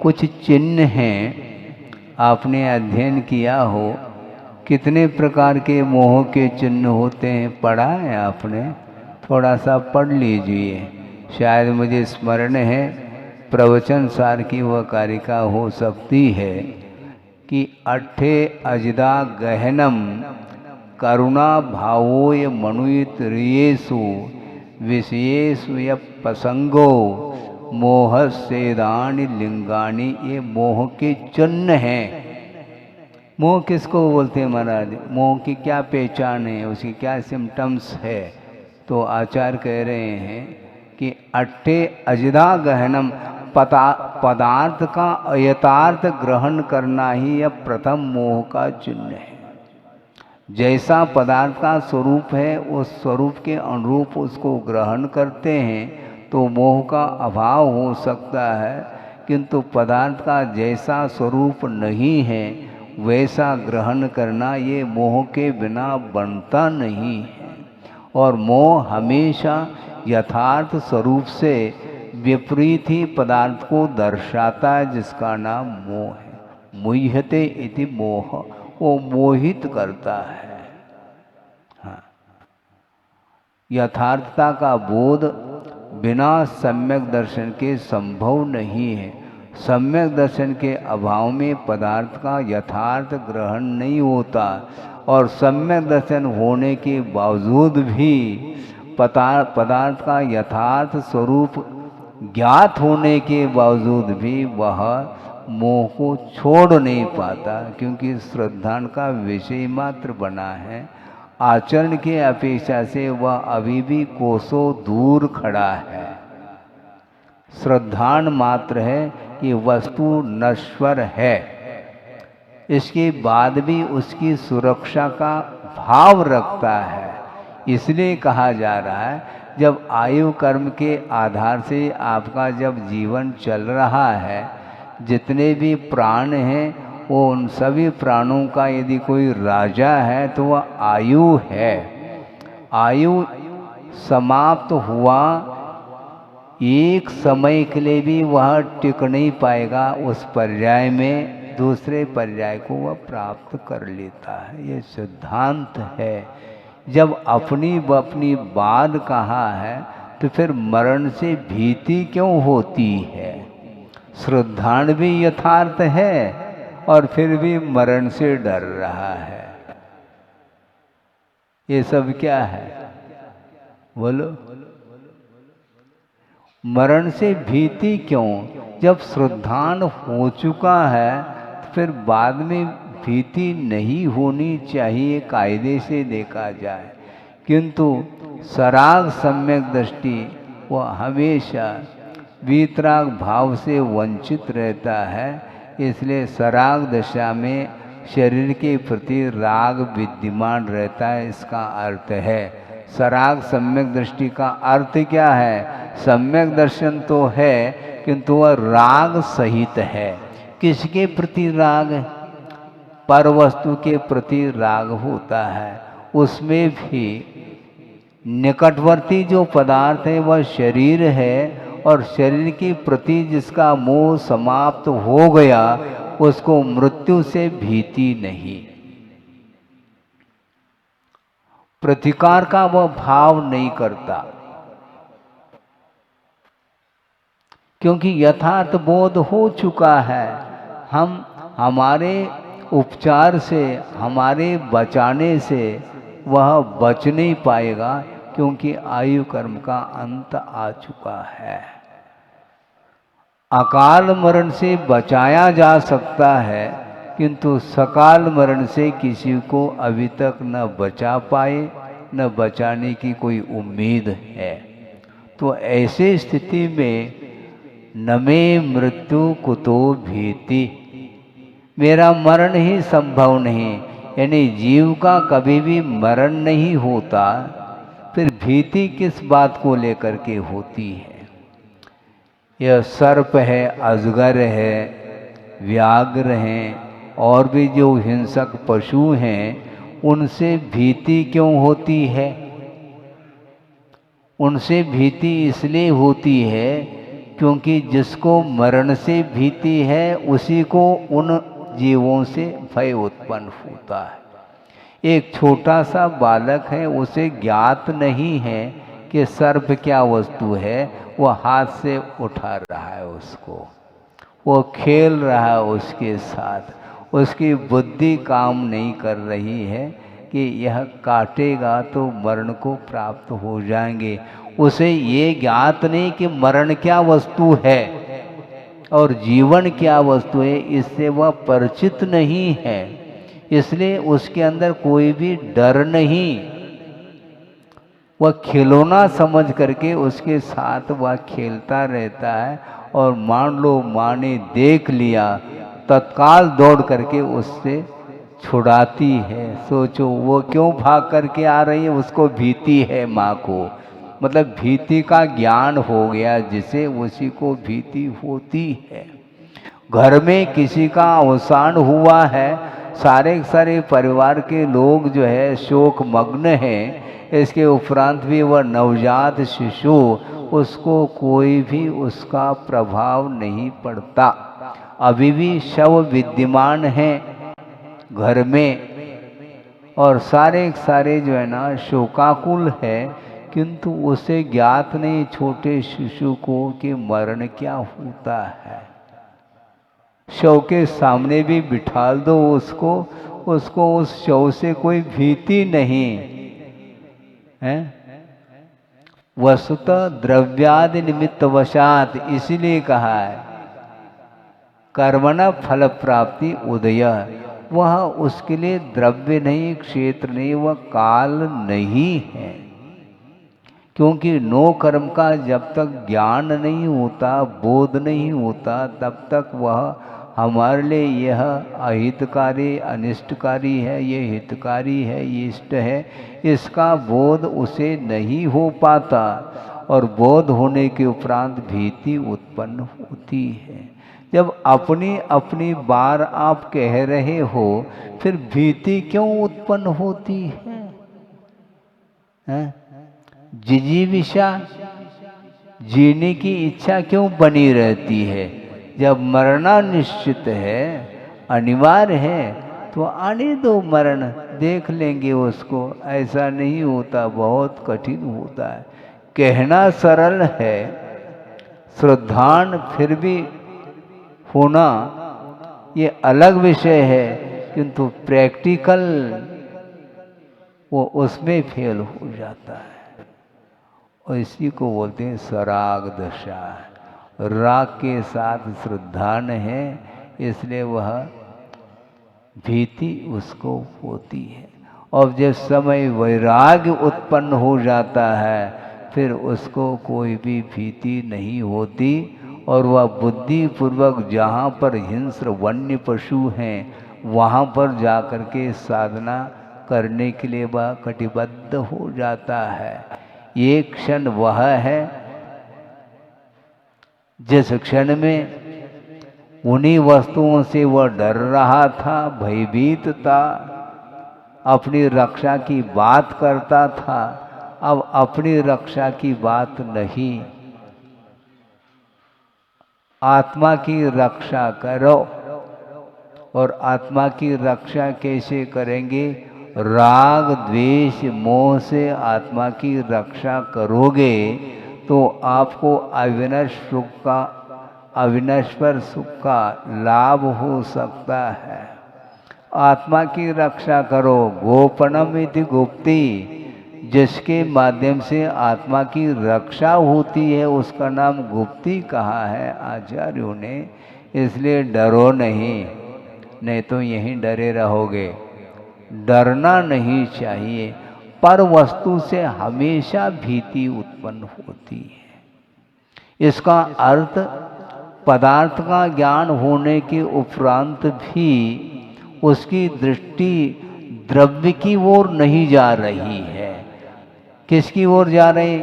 कुछ चिन्ह हैं, आपने अध्ययन किया हो कितने प्रकार के मोह के चिन्ह होते हैं, पढ़ा है आपने? थोड़ा सा पढ़ लीजिए, शायद मुझे स्मरण है प्रवचन सार की वह कारिका हो सकती है कि अट्ठे अजदा गहनम करुणा भावोय मनुत रियेसु विषयेषु य प्रसंगो मोह सेदानि लिंगानि, ये मोह के चिन्ह हैं। मोह किसको बोलते हैं महाराज? मोह की क्या पहचान है, उसकी क्या सिम्टम्स है? तो आचार्य कह रहे हैं कि अट्ठे अजदा गहनम, पदार्थ का अयथार्थ ग्रहण करना ही यह प्रथम मोह का चिन्ह है। जैसा पदार्थ का स्वरूप है उस स्वरूप के अनुरूप उसको ग्रहण करते हैं तो मोह का अभाव हो सकता है, किंतु पदार्थ का जैसा स्वरूप नहीं है वैसा ग्रहण करना ये मोह के बिना बनता नहीं है। और मोह हमेशा यथार्थ स्वरूप से विपरीत ही पदार्थ को दर्शाता है, जिसका नाम मोह है। मुह्यते इति मोह, वो मोहित करता है। हाँ, यथार्थता का बोध बिना सम्यक दर्शन के संभव नहीं है। सम्यक दर्शन के अभाव में पदार्थ का यथार्थ ग्रहण नहीं होता, और सम्यक दर्शन होने के बावजूद भी पदार्थ का यथार्थ स्वरूप ज्ञात होने के बावजूद भी वह मोह को छोड़ नहीं पाता, क्योंकि श्रद्धान का विषय मात्र बना है। आचरण की अपेक्षा से वह अभी भी कोसों दूर खड़ा है। श्रद्धान मात्र है कि वस्तु नश्वर है, इसके बाद भी उसकी सुरक्षा का भाव रखता है। इसलिए कहा जा रहा है, जब आयु कर्म के आधार से आपका जब जीवन चल रहा है, जितने भी प्राण हैं वो उन सभी प्राणों का यदि कोई राजा है तो वह आयु है। आयु समाप्त हुआ, एक समय के लिए भी वह टिक नहीं पाएगा, उस पर्याय में दूसरे पर्याय को वह प्राप्त कर लेता है। ये सिद्धांत है। जब अपनी बात कहा है तो फिर मरण से भीति क्यों होती है? श्रद्धान भी यथार्थ है और फिर भी मरण से डर रहा है। ये सब क्या है बोलो? मरण से भीति क्यों? जब श्रद्धान हो चुका है तो फिर बाद में भीति नहीं होनी चाहिए, कायदे से देखा जाए। किंतु सराग सम्यक दृष्टि वह हमेशा वीतराग भाव से वंचित रहता है, इसलिए सराग दशा में शरीर के प्रति राग विद्यमान रहता है। इसका अर्थ है सराग सम्यक दृष्टि का अर्थ क्या है? सम्यक दर्शन तो है किंतु वह राग सहित है। किसके प्रति राग? पर वस्तु के प्रति राग होता है। उसमें भी निकटवर्ती जो पदार्थ है वह शरीर है, और शरीर के प्रति जिसका मोह समाप्त हो गया उसको मृत्यु से भीति नहीं, प्रतिकार का वह भाव नहीं करता, क्योंकि यथार्थ बोध हो चुका है। हम हमारे उपचार से, हमारे बचाने से वह बच नहीं पाएगा, क्योंकि आयु कर्म का अंत आ चुका है। अकाल मरण से बचाया जा सकता है, किंतु सकाल मरण से किसी को अभी तक न बचा पाए, न बचाने की कोई उम्मीद है। तो ऐसे स्थिति में न मे मृत्यु कुतो भीति, मेरा मरण ही संभव नहीं, यानी जीव का कभी भी मरण नहीं होता, फिर भीति किस बात को लेकर के होती है? यह सर्प है, अजगर है, व्याघ्र हैं और भी जो हिंसक पशु हैं, उनसे भीति क्यों होती है? उनसे भीति इसलिए होती है क्योंकि जिसको मरण से भीति है उसी को उन जीवों से भय उत्पन्न होता है। एक छोटा सा बालक है, उसे ज्ञात नहीं है कि सर्प क्या वस्तु है, वह हाथ से उठा रहा है उसको, वो खेल रहा है उसके साथ, उसकी बुद्धि काम नहीं कर रही है कि यह काटेगा तो मरण को प्राप्त हो जाएंगे। उसे ये ज्ञात नहीं कि मरण क्या वस्तु है और जीवन क्या वस्तु है, इससे वह परिचित नहीं है, इसलिए उसके अंदर कोई भी डर नहीं। वह खिलौना समझ करके उसके साथ वह खेलता रहता है और मान लो माँ ने देख लिया, तत्काल दौड़ करके उससे छुड़ाती है। सोचो वो क्यों भाग करके आ रही है, उसको भीति है माँ को, मतलब भीति का ज्ञान हो गया जिसे, उसी को भीति होती है। घर में किसी का अवसान हुआ है, सारे परिवार के लोग जो है शोक मग्न हैं, इसके उपरांत भी वह नवजात शिशु, उसको कोई भी उसका प्रभाव नहीं पड़ता, अभी भी शव विद्यमान है घर में और सारे जो है ना शोकाकुल है, किंतु उसे ज्ञात नहीं छोटे शिशु को कि मरण क्या होता है। शव के सामने भी बिठा दो उसको उस शव से कोई भीति नहीं है। वस्तुतः द्रव्यादि निमित्त वशात, इसीलिए कहा है कर्मणा फल प्राप्ति उदय, वह उसके लिए द्रव्य नहीं, क्षेत्र नहीं, वह काल नहीं है। क्योंकि नो कर्म का जब तक ज्ञान नहीं होता, बोध नहीं होता, तब तक वह हमारे लिए यह अहितकारी अनिष्टकारी है, ये हितकारी है, ये इष्ट है, इसका बोध उसे नहीं हो पाता और बोध होने के उपरांत भीति उत्पन्न होती है। जब अपनी अपनी बार आप कह रहे हो, फिर भीति क्यों उत्पन्न होती है? जिजीविषा, जीने की इच्छा क्यों बनी रहती है? जब मरना निश्चित है, अनिवार्य है, तो आने दो मरण, देख लेंगे उसको। ऐसा नहीं होता, बहुत कठिन होता है। कहना सरल है, श्रद्धान फिर भी होना ये अलग विषय है, किंतु प्रैक्टिकल वो उसमें फेल हो जाता है। और इसी को बोलते हैं सराग दशा। राग के साथ श्रद्धान है, इसलिए वह भीति उसको होती है। और जब समय वैराग्य उत्पन्न हो जाता है, फिर उसको कोई भी भीति नहीं होती और वह बुद्धि पूर्वक जहाँ पर हिंस्र वन्य पशु हैं वहाँ पर जा कर के साधना करने के लिए वह कटिबद्ध हो जाता है। ये क्षण वह है जिस क्षण में उन्हीं वस्तुओं से वह डर रहा था, भयभीत था, अपनी रक्षा की बात करता था, अब अपनी रक्षा की बात नहीं, आत्मा की रक्षा करो। और आत्मा की रक्षा कैसे करेंगे? राग द्वेष मोह से आत्मा की रक्षा करोगे तो आपको अविनश्वर सुख का लाभ हो सकता है। आत्मा की रक्षा करो। गोपनम इति गुप्ति, जिसके माध्यम से आत्मा की रक्षा होती है उसका नाम गुप्ति कहा है आचार्यों ने। इसलिए डरो नहीं, नहीं तो यहीं डरे रहोगे। डरना नहीं चाहिए, पर वस्तु से हमेशा भीति उत्पन्न होती है। इसका अर्थ पदार्थ का ज्ञान होने के उपरांत भी उसकी दृष्टि द्रव्य की ओर नहीं जा रही है। किसकी ओर जा रही?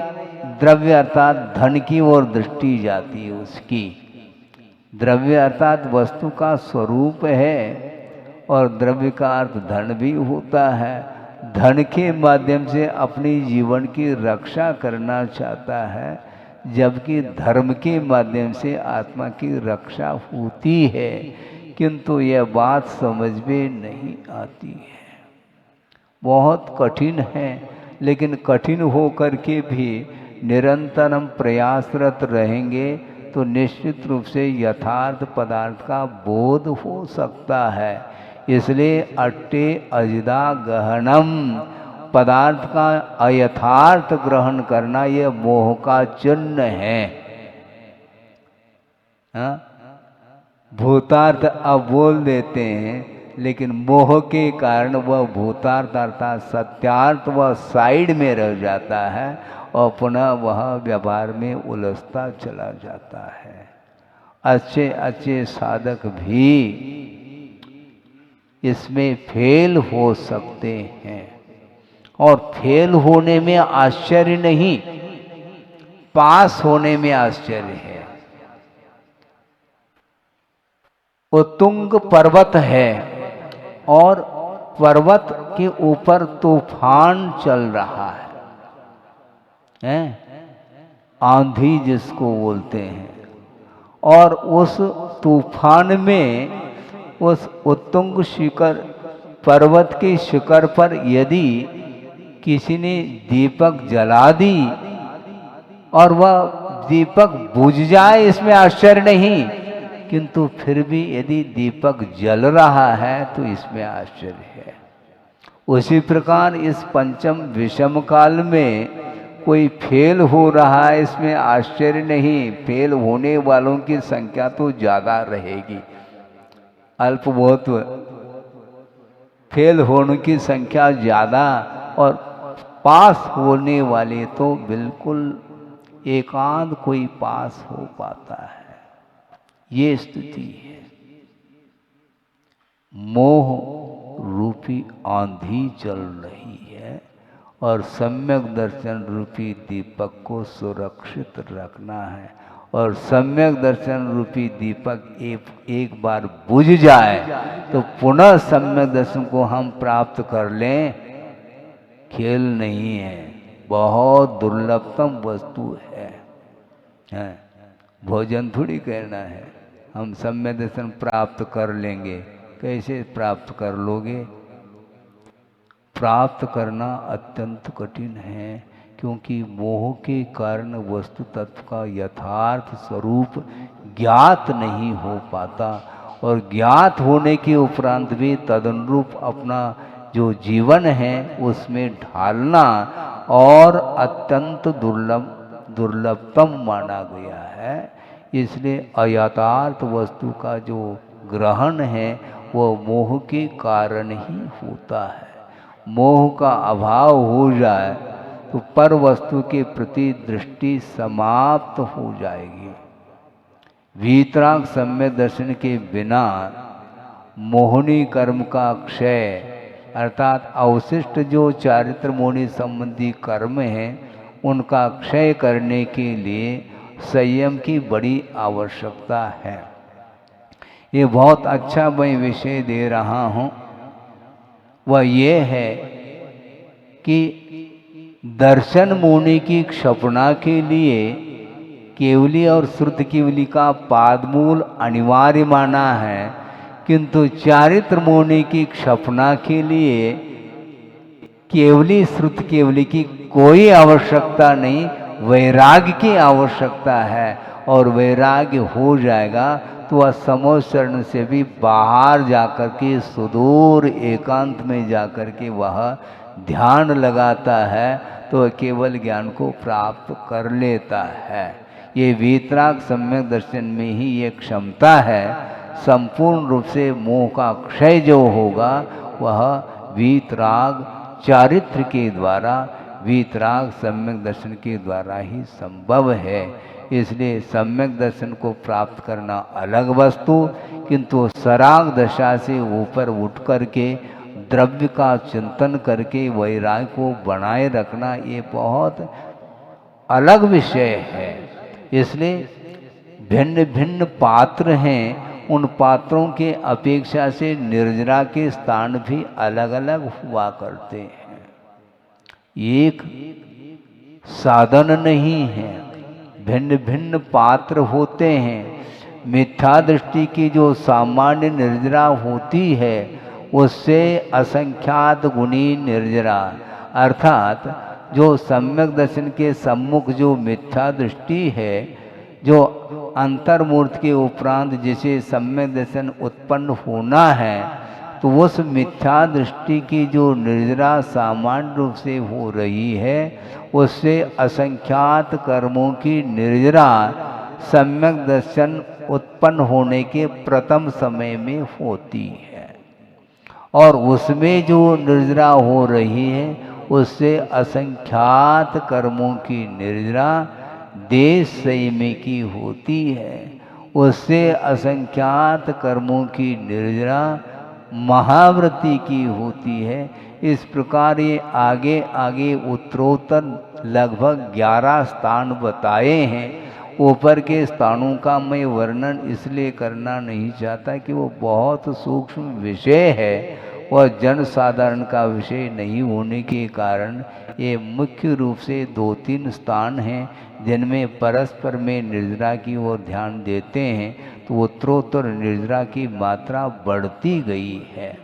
द्रव्य अर्थात धन की ओर दृष्टि जाती है उसकी। द्रव्य अर्थात वस्तु का स्वरूप है और द्रव्य का अर्थ धन भी होता है। धन के माध्यम से अपनी जीवन की रक्षा करना चाहता है, जबकि धर्म के माध्यम से आत्मा की रक्षा होती है। किंतु यह बात समझ में नहीं आती है, बहुत कठिन है। लेकिन कठिन हो कर के भी निरंतर हम प्रयासरत रहेंगे तो निश्चित रूप से यथार्थ पदार्थ का बोध हो सकता है। इसलिए अट्टे अजिदा गहनम, पदार्थ का अयथार्थ ग्रहण करना यह मोह का चिन्ह है। हाँ? भूतार्थ अब बोल देते हैं, लेकिन मोह के कारण वह भूतार्थ अर्थात सत्यार्थ वह साइड में रह जाता है और पुनः वह व्यवहार में उलझता चला जाता है। अच्छे अच्छे साधक भी इसमें फेल हो सकते हैं, और फेल होने में आश्चर्य नहीं, पास होने में आश्चर्य है। उत्तुंग पर्वत है और पर्वत के ऊपर तूफान चल रहा है, आंधी जिसको बोलते हैं, और उस तूफान में उस उत्तुंग शिखर पर्वत के शिखर पर यदि किसी ने दीपक जला दी और वह दीपक बुझ जाए, इसमें आश्चर्य नहीं, किंतु फिर भी यदि दीपक जल रहा है तो इसमें आश्चर्य है। उसी प्रकार इस पंचम विषम काल में कोई फेल हो रहा है, इसमें आश्चर्य नहीं। फेल होने वालों की संख्या तो ज़्यादा रहेगी, अल्प बहुत फेल होने की संख्या ज़्यादा, और पास होने वाले तो बिल्कुल एकांत कोई पास हो पाता है। ये स्थिति है। मोह रूपी आंधी चल रही है और सम्यक दर्शन रूपी दीपक को सुरक्षित रखना है, और सम्यक दर्शन रूपी दीपक एक बार बुझ जाए तो पुनः सम्यक दर्शन को हम प्राप्त कर लें, खेल नहीं है, बहुत दुर्लभतम वस्तु है। भोजन थोड़ी करना है, हम सम्यक दर्शन प्राप्त कर लेंगे। कैसे प्राप्त कर लोगे? प्राप्त करना अत्यंत कठिन है, क्योंकि मोह के कारण वस्तु तत्व का यथार्थ स्वरूप ज्ञात नहीं हो पाता, और ज्ञात होने के उपरांत भी तदनुरूप अपना जो जीवन है उसमें ढालना और अत्यंत दुर्लभतम माना गया है। इसलिए अयथार्थ वस्तु का जो ग्रहण है वह मोह के कारण ही होता है। मोह का अभाव हो जाए तो पर वस्तु के प्रति दृष्टि समाप्त हो जाएगी। वीतराग सम्यक दर्शन के बिना मोहनी कर्म का क्षय अर्थात अवशिष्ट जो चारित्र मोहनी संबंधी कर्म हैं उनका क्षय करने के लिए संयम की बड़ी आवश्यकता है। ये बहुत अच्छा मैं विषय दे रहा हूँ, वह ये है कि दर्शन मोहनी की क्षपणा के लिए केवली और श्रुत केवली का पादमूल अनिवार्य माना है, किंतु चारित्र मोहनी की क्षपणा के लिए केवली श्रुत केवली की कोई आवश्यकता नहीं, वैराग्य की आवश्यकता है। और वैराग्य हो जाएगा तो वह समोचरण से भी बाहर जाकर के सुदूर एकांत में जाकर के वह ध्यान लगाता है तो केवल ज्ञान को प्राप्त कर लेता है। ये वीतराग सम्यक दर्शन में ही ये क्षमता है। संपूर्ण रूप से मोह का क्षय जो होगा वह वीतराग चारित्र के द्वारा, वीतराग सम्यक दर्शन के द्वारा ही संभव है। इसलिए सम्यक दर्शन को प्राप्त करना अलग वस्तु, किंतु सराग दशा से ऊपर उठ करके द्रव्य का चिंतन करके वैराग्य को बनाए रखना ये बहुत अलग विषय है। इसलिए भिन्न भिन्न पात्र हैं, उन पात्रों के अपेक्षा से निर्जरा के स्थान भी अलग अलग हुआ करते हैं। एक साधन नहीं है, भिन्न भिन्न पात्र होते हैं। मिथ्या दृष्टि की जो सामान्य निर्जरा होती है उससे असंख्यात गुणी निर्जरा, अर्थात जो सम्यक दर्शन के सम्मुख जो मिथ्या दृष्टि है, जो अंतर्मूर्त के उपरांत जिसे सम्यक दर्शन उत्पन्न होना है, तो उस मिथ्या दृष्टि की जो निर्जरा सामान्य रूप से हो रही है उससे असंख्यात कर्मों की निर्जरा सम्यक दर्शन उत्पन्न होने के प्रथम समय में होती है। और उसमें जो निर्जरा हो रही है उससे असंख्यात कर्मों की निर्जरा देश संयमी की होती है, उससे असंख्यात कर्मों की निर्जरा महाव्रती की होती है। इस प्रकार ये आगे आगे उत्तरोत्तर लगभग 11 स्थान बताए हैं। ऊपर के स्थानों का मैं वर्णन इसलिए करना नहीं चाहता कि वो बहुत सूक्ष्म विषय है, वह जन साधारण का विषय नहीं होने के कारण ये मुख्य रूप से 2-3 स्थान हैं जिनमें परस्पर में निर्जरा की ओर ध्यान देते हैं, तो उत्तरोत्तर निर्जरा की मात्रा बढ़ती गई है।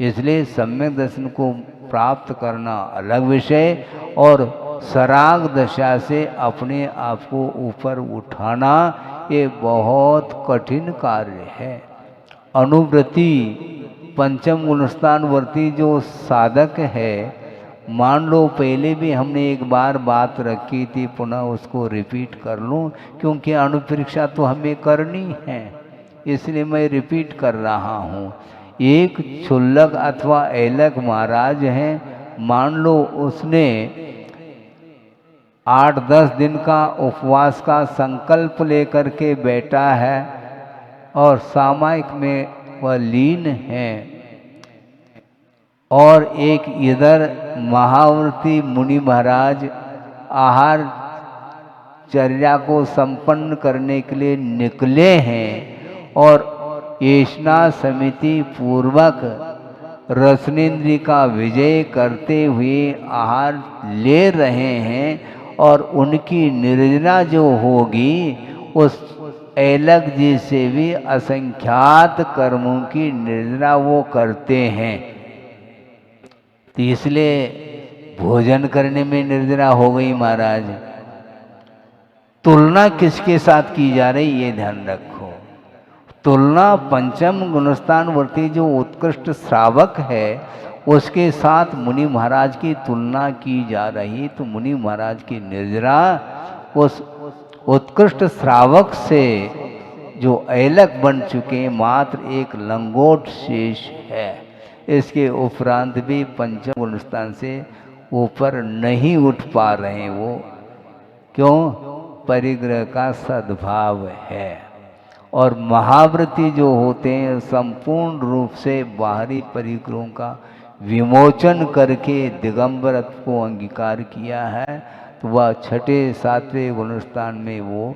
इसलिए सम्यक दर्शन को प्राप्त करना अलग विषय और सराग दशा से अपने आप को ऊपर उठाना ये बहुत कठिन कार्य है। अनुवृत्ति पंचम गुणस्थानवर्ती जो साधक है, मान लो पहले भी हमने एक बार बात रखी थी, पुनः उसको रिपीट कर लूँ क्योंकि अणुपरीक्षा तो हमें करनी है, इसलिए मैं रिपीट कर रहा हूँ। एक क्षुल्लक अथवा ऐलक महाराज हैं, मान लो उसने 8-10 दिन का उपवास का संकल्प लेकर के बैठा है और सामायिक में वह लीन है, और एक इधर महाव्रती मुनि महाराज आहार चर्या को संपन्न करने के लिए निकले हैं और येषणा समिति पूर्वक रसनेन्द्रिय का विजय करते हुए आहार ले रहे हैं, और उनकी निर्जरा जो होगी उस ऐलक जी से भी असंख्यात कर्मों की निर्जरा वो करते हैं। तो इसलिए भोजन करने में निर्जरा हो गई महाराज। तुलना किसके साथ की जा रही ये ध्यान रखो। तुलना पंचम गुणस्थानवर्ती जो उत्कृष्ट श्रावक है उसके साथ मुनि महाराज की तुलना की जा रही, तो मुनि महाराज की निर्जरा उस उत्कृष्ट श्रावक से जो ऐलक बन चुके मात्र एक लंगोट शेष है। इसके उपरांत भी पंचम गुणस्थान से ऊपर नहीं उठ पा रहे वो, क्यों? परिग्रह का सद्भाव है। और महाव्रती जो होते हैं संपूर्ण रूप से बाहरी परिग्रहों का विमोचन करके दिगंबरत्व को अंगीकार किया है, तो वह 6ठे-7वें गुणस्थान में वो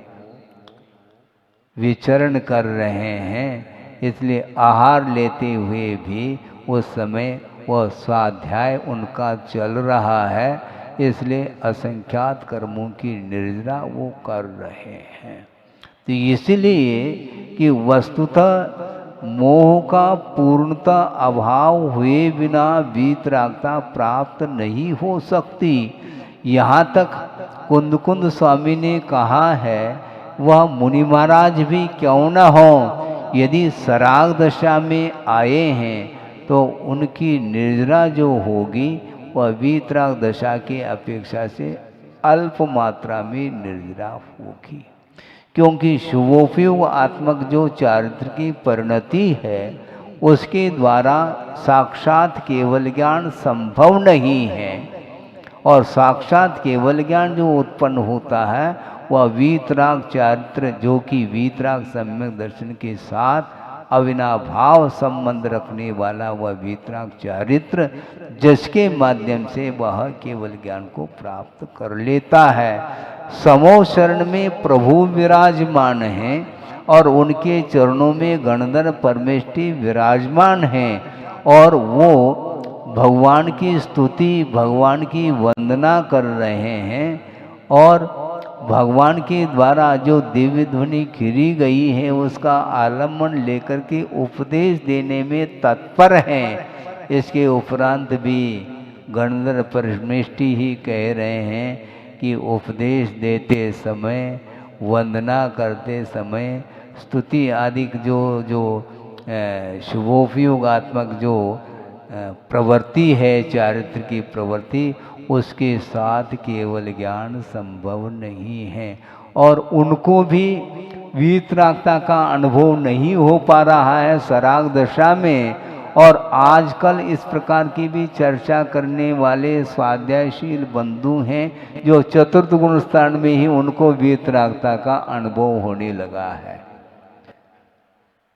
विचरण कर रहे हैं। इसलिए आहार लेते हुए भी उस समय वह स्वाध्याय उनका चल रहा है, इसलिए असंख्यात कर्मों की निर्जरा वो कर रहे हैं। तो इसलिए कि वस्तुतः मोह का पूर्णता अभाव हुए बिना वीतरागता प्राप्त नहीं हो सकती। यहाँ तक कुंद स्वामी ने कहा है, वह मुनि महाराज भी क्यों न हो, यदि सराग दशा में आए हैं तो उनकी निर्जरा जो होगी वह वीतराग दशा की अपेक्षा से अल्प मात्रा में निर्जरा होगी, क्योंकि शुभोपयोग आत्मक जो चारित्र की परिणति है उसके द्वारा साक्षात केवल ज्ञान संभव नहीं है। और साक्षात केवल ज्ञान जो उत्पन्न होता है वह वीतराग चारित्र, जो कि वीतराग सम्यक दर्शन के साथ अविनाभाव संबंध रखने वाला वह वीतराग चारित्र, जिसके माध्यम से वह केवल ज्ञान को प्राप्त कर लेता है। समो शरण में प्रभु विराजमान हैं और उनके चरणों में गणधर परमेष्टि विराजमान हैं और वो भगवान की स्तुति, भगवान की वंदना कर रहे हैं और भगवान के द्वारा जो दिव्य ध्वनि खिरी गई है उसका आलम्बन लेकर के उपदेश देने में तत्पर हैं। इसके उपरांत भी गणधर परमेष्टि ही कह रहे हैं कि उपदेश देते समय, वंदना करते समय, स्तुति आदि जो शुभोपयोगात्मक जो प्रवृत्ति है, चारित्र की प्रवृत्ति, उसके साथ केवल ज्ञान संभव नहीं है और उनको भी वीतरागता का अनुभव नहीं हो पा रहा है सराग दशा में। और आजकल इस प्रकार की भी चर्चा करने वाले स्वाध्यायशील बंधु हैं जो चतुर्थ गुण स्थान में ही उनको वीतरागता का अनुभव होने लगा है।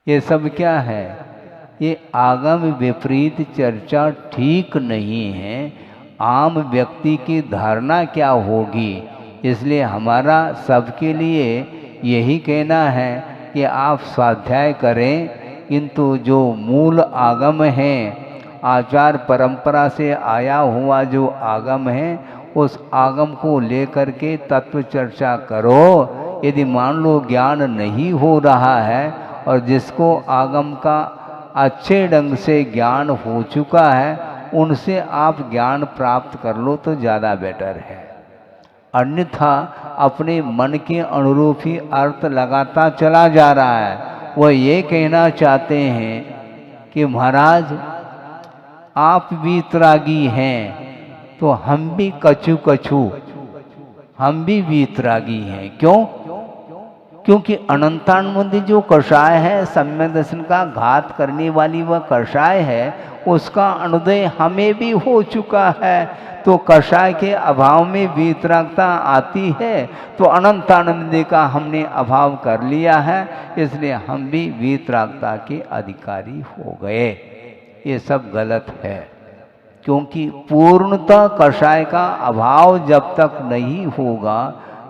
ये सब क्या है? ये आगम विपरीत चर्चा ठीक नहीं है। आम व्यक्ति की धारणा क्या होगी? इसलिए हमारा सबके लिए यही कहना है कि आप स्वाध्याय करें, किंतु जो मूल आगम है, आचार परंपरा से आया हुआ जो आगम है, उस आगम को लेकर के तत्व चर्चा करो। यदि मान लो ज्ञान नहीं हो रहा है और जिसको आगम का अच्छे ढंग से ज्ञान हो चुका है उनसे आप ज्ञान प्राप्त कर लो तो ज़्यादा बेटर है। अन्यथा अपने मन के अनुरूप ही अर्थ लगाता चला जा रहा है। वह ये कहना चाहते हैं कि महाराज आप वीतरागी हैं तो हम भी कछु कछु, हम भी वीतरागी हैं। क्यों? क्योंकि अनंतानुबंधी जो कषाय है, सम्यक दर्शन का घात करने वाली वह कषाय है, उसका अनुदय हमें भी हो चुका है। तो कषाय के अभाव में वीतरागता आती है तो अनंतानंदी का हमने अभाव कर लिया है, इसलिए हम भी वीतरागता के अधिकारी हो गए। ये सब गलत है, क्योंकि पूर्णतः कषाय का अभाव जब तक नहीं होगा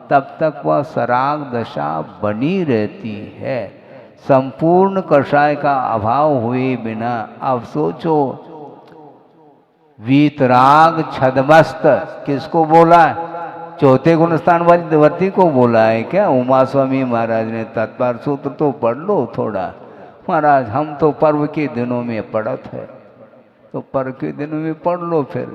तब तक वह सराग दशा बनी रहती है। संपूर्ण कषाय का अभाव हुए बिना अब सोचो, वीतराग छदमस्त किसको बोला है? चौथे गुणस्थान वाली वर्ती को बोला है क्या? उमा स्वामी महाराज ने तत्पर सूत्र तो पढ़ लो थोड़ा। महाराज हम तो पर्व के दिनों में पढ़त है, तो पर्व के दिनों में पढ़ लो। फिर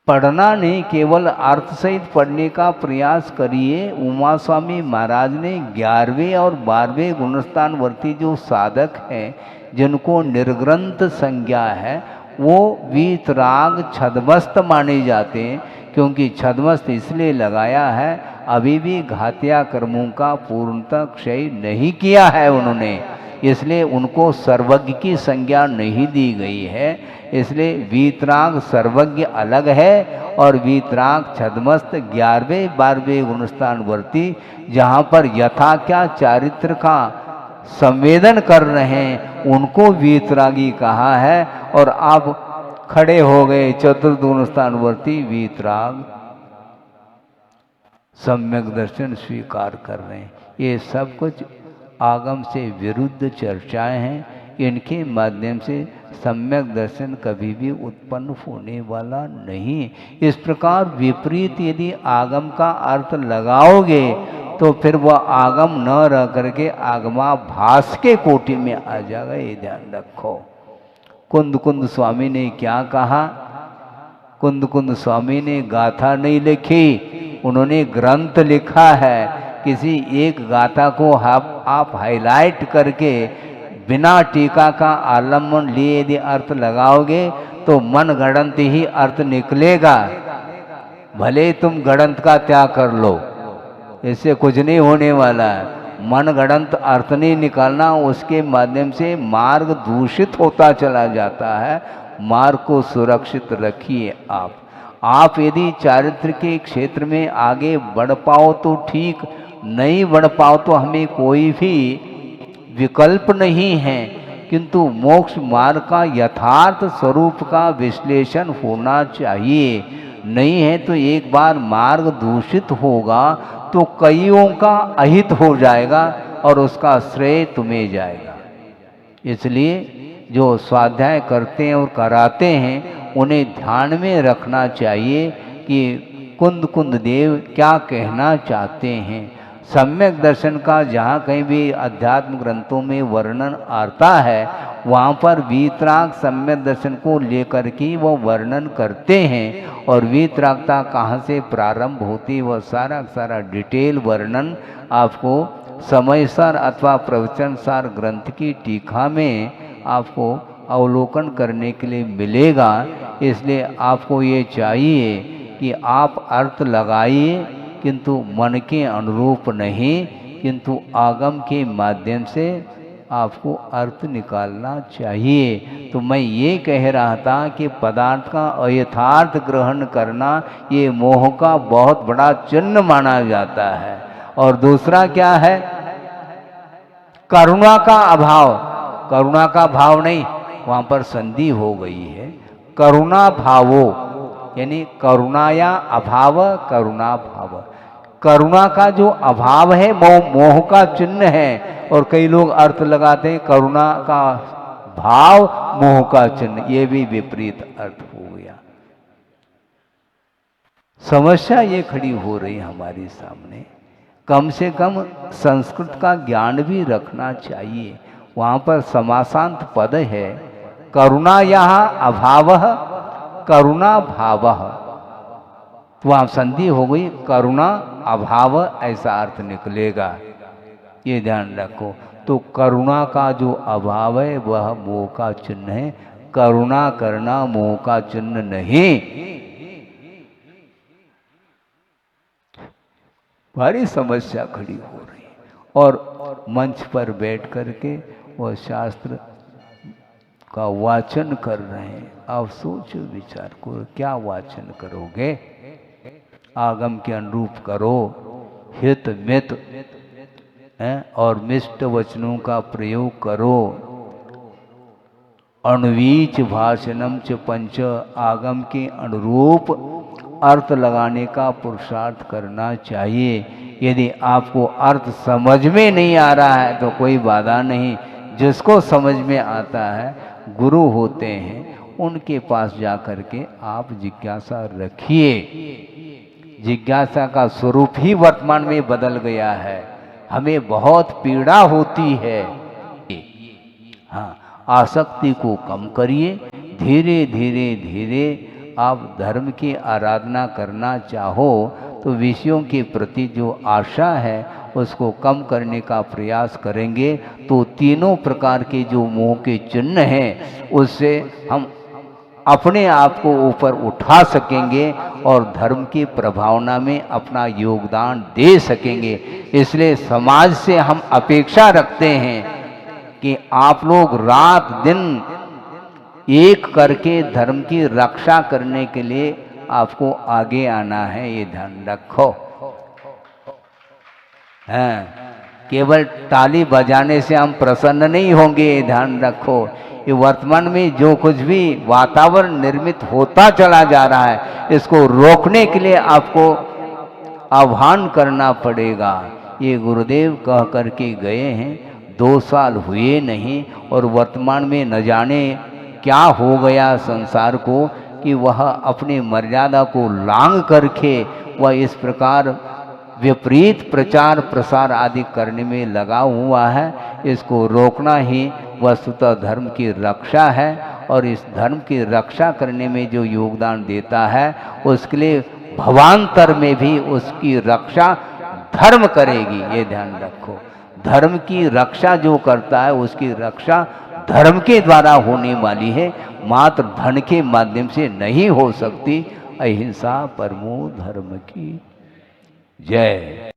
पढ़ना नहीं, केवल अर्थ सहित पढ़ने का प्रयास करिए। उमा स्वामी महाराज ने 11वें और 12वें गुणस्थान वर्ती जो साधक हैं जिनको निर्ग्रंथ संज्ञा है वो वीतराग छदमस्त माने जाते हैं, क्योंकि छदमस्त इसलिए लगाया है अभी भी घातिया कर्मों का पूर्णतः क्षय नहीं किया है उन्होंने, इसलिए उनको सर्वज्ञ की संज्ञा नहीं दी गई है। इसलिए वीतराग सर्वज्ञ अलग है और वीतराग छदमस्त 11वें 12वें गुणस्थान वर्ती जहाँ पर यथा क्या चारित्र का संवेदन कर रहे हैं उनको वीतरागी कहा है। और आप खड़े हो गए चतुर्थ गुणस्थान वर्ती वीतराग सम्यक दर्शन स्वीकार कर रहे हैं। ये सब कुछ आगम से विरुद्ध चर्चाएं हैं, इनके माध्यम से सम्यक दर्शन कभी भी उत्पन्न होने वाला नहीं। इस प्रकार विपरीत यदि आगम का अर्थ लगाओगे तो फिर वह आगम न रह करके आगमाभास के कोटि में आ जाएगा, ये ध्यान रखो। कुंद कुंद स्वामी ने क्या कहा? कुंद कुंद स्वामी ने गाथा नहीं लिखी, उन्होंने ग्रंथ लिखा है। किसी एक गाथा को आप हाईलाइट करके बिना टीका का आलम्बन लिए यदि अर्थ लगाओगे तो मन गणंत ही अर्थ निकलेगा, भले तुम गणंत का त्याग कर लो। इससे कुछ नहीं होने वाला है। मन गढ़ंत अर्थ नहीं निकालना, उसके माध्यम से मार्ग दूषित होता चला जाता है। मार्ग को सुरक्षित रखिए आप यदि चारित्र के क्षेत्र में आगे बढ़ पाओ तो ठीक, नहीं बढ़ पाओ तो हमें कोई भी विकल्प नहीं है, किंतु मोक्ष मार्ग का यथार्थ स्वरूप का विश्लेषण होना चाहिए। नहीं है तो एक बार मार्ग दूषित होगा तो कईयों का अहित हो जाएगा और उसका श्रेय तुम्हें जाएगा। इसलिए जो स्वाध्याय करते हैं और कराते हैं उन्हें ध्यान में रखना चाहिए कि कुंद कुंद देव क्या कहना चाहते हैं। सम्यक दर्शन का जहाँ कहीं भी अध्यात्म ग्रंथों में वर्णन आता है वहाँ पर वीतराग सम्यक दर्शन को लेकर के वो वर्णन करते हैं, और वीतरागता कहाँ से प्रारंभ होती है वह सारा डिटेल वर्णन आपको समयसार अथवा प्रवचनसार ग्रंथ की टीका में आपको अवलोकन करने के लिए मिलेगा। इसलिए आपको ये चाहिए कि आप अर्थ लगाइए, किंतु मन के अनुरूप नहीं, किंतु आगम के माध्यम से आपको अर्थ निकालना चाहिए। तो मैं ये कह रहा था कि पदार्थ का अयथार्थ ग्रहण करना ये मोह का बहुत बड़ा चिन्ह माना जाता है। और दूसरा क्या है? करुणा का अभाव। करुणा का भाव नहीं, वहाँ पर संधि हो गई है। करुणा भावो यानी करुणाया अभाव, करुणा भाव। करुणा का जो अभाव है वो मोह का चिन्ह है, और कई लोग अर्थ लगाते हैं करुणा का भाव मोह का चिन्ह, ये भी विपरीत अर्थ हो गया। समस्या ये खड़ी हो रही हमारे सामने। कम से कम संस्कृत का ज्ञान भी रखना चाहिए। वहाँ पर समासांत पद है, करुणा यहाँ अभाव करुणा भाव, तो वहाँ संधि हो गई, करुणा अभाव ऐसा अर्थ निकलेगा, ये ध्यान रखो। तो करुणा का जो अभाव है वह मोह का चिन्ह है, करुणा करना मोह का चिन्ह नहीं। भारी समस्या खड़ी हो रही है, और मंच पर बैठ करके वह शास्त्र का वाचन कर रहे हैं। आप सोचो विचार करो, क्या वाचन करोगे? आगम के अनुरूप करो, हित मित और मिष्ट वचनों का प्रयोग करो। अण्वीच भाषणम च पंच, आगम के अनुरूप अर्थ लगाने का पुरुषार्थ करना चाहिए। यदि आपको अर्थ समझ में नहीं आ रहा है तो कोई बाधा नहीं, जिसको समझ में आता है गुरु होते हैं, उनके पास जा कर के आप जिज्ञासा रखिए। जिज्ञासा का स्वरूप ही वर्तमान में बदल गया है, हमें बहुत पीड़ा होती है। हाँ, आसक्ति को कम करिए, धीरे धीरे धीरे आप धर्म की आराधना करना चाहो तो विषयों के प्रति जो आशा है उसको कम करने का प्रयास करेंगे तो तीनों प्रकार के जो मोह के चिन्ह हैं उससे हम अपने आप को ऊपर उठा सकेंगे और धर्म की प्रभावना में अपना योगदान दे सकेंगे। इसलिए समाज से हम अपेक्षा रखते हैं कि आप लोग रात दिन एक करके धर्म की रक्षा करने के लिए आपको आगे आना है, ये ध्यान रखो। हाँ, केवल ताली बजाने से हम प्रसन्न नहीं होंगे, ये ध्यान रखो। ये वर्तमान में जो कुछ भी वातावरण निर्मित होता चला जा रहा है इसको रोकने के लिए आपको आह्वान करना पड़ेगा। ये गुरुदेव कह करके गए हैं, 2 साल हुए नहीं और वर्तमान में न जाने क्या हो गया संसार को कि वह अपनी मर्यादा को लांघ करके वह इस प्रकार विपरीत प्रचार प्रसार आदि करने में लगा हुआ है। इसको रोकना ही वस्तुतः धर्म की रक्षा है, और इस धर्म की रक्षा करने में जो योगदान देता है उसके लिए भवांतर में भी उसकी रक्षा धर्म करेगी, ये ध्यान रखो। धर्म की रक्षा जो करता है उसकी रक्षा धर्म के द्वारा होने वाली है, मात्र धन के माध्यम से नहीं हो सकती। अहिंसा परमो धर्म की जय।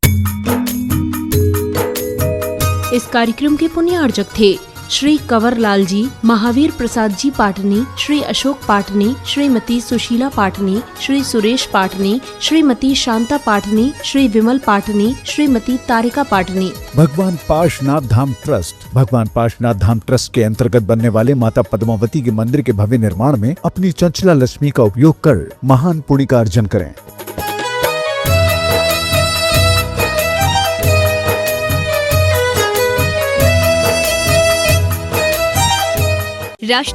इस कार्यक्रम के पुण्यार्जक थे श्री कंवर लाल जी, महावीर प्रसाद जी पाटनी, श्री अशोक पाटनी, श्रीमती सुशीला पाटनी, श्री सुरेश पाटनी, श्रीमती शांता पाटनी, श्री विमल पाटनी, श्रीमती तारिका पाटनी। भगवान पाशनाथ धाम ट्रस्ट भगवान पाशनाथ धाम ट्रस्ट के अंतर्गत बनने वाले माता पद्मावती के मंदिर के भव्य निर्माण में अपनी चंचला लक्ष्मी का उपयोग कर महान पुण्य का अर्जन करें। राष्ट्रीय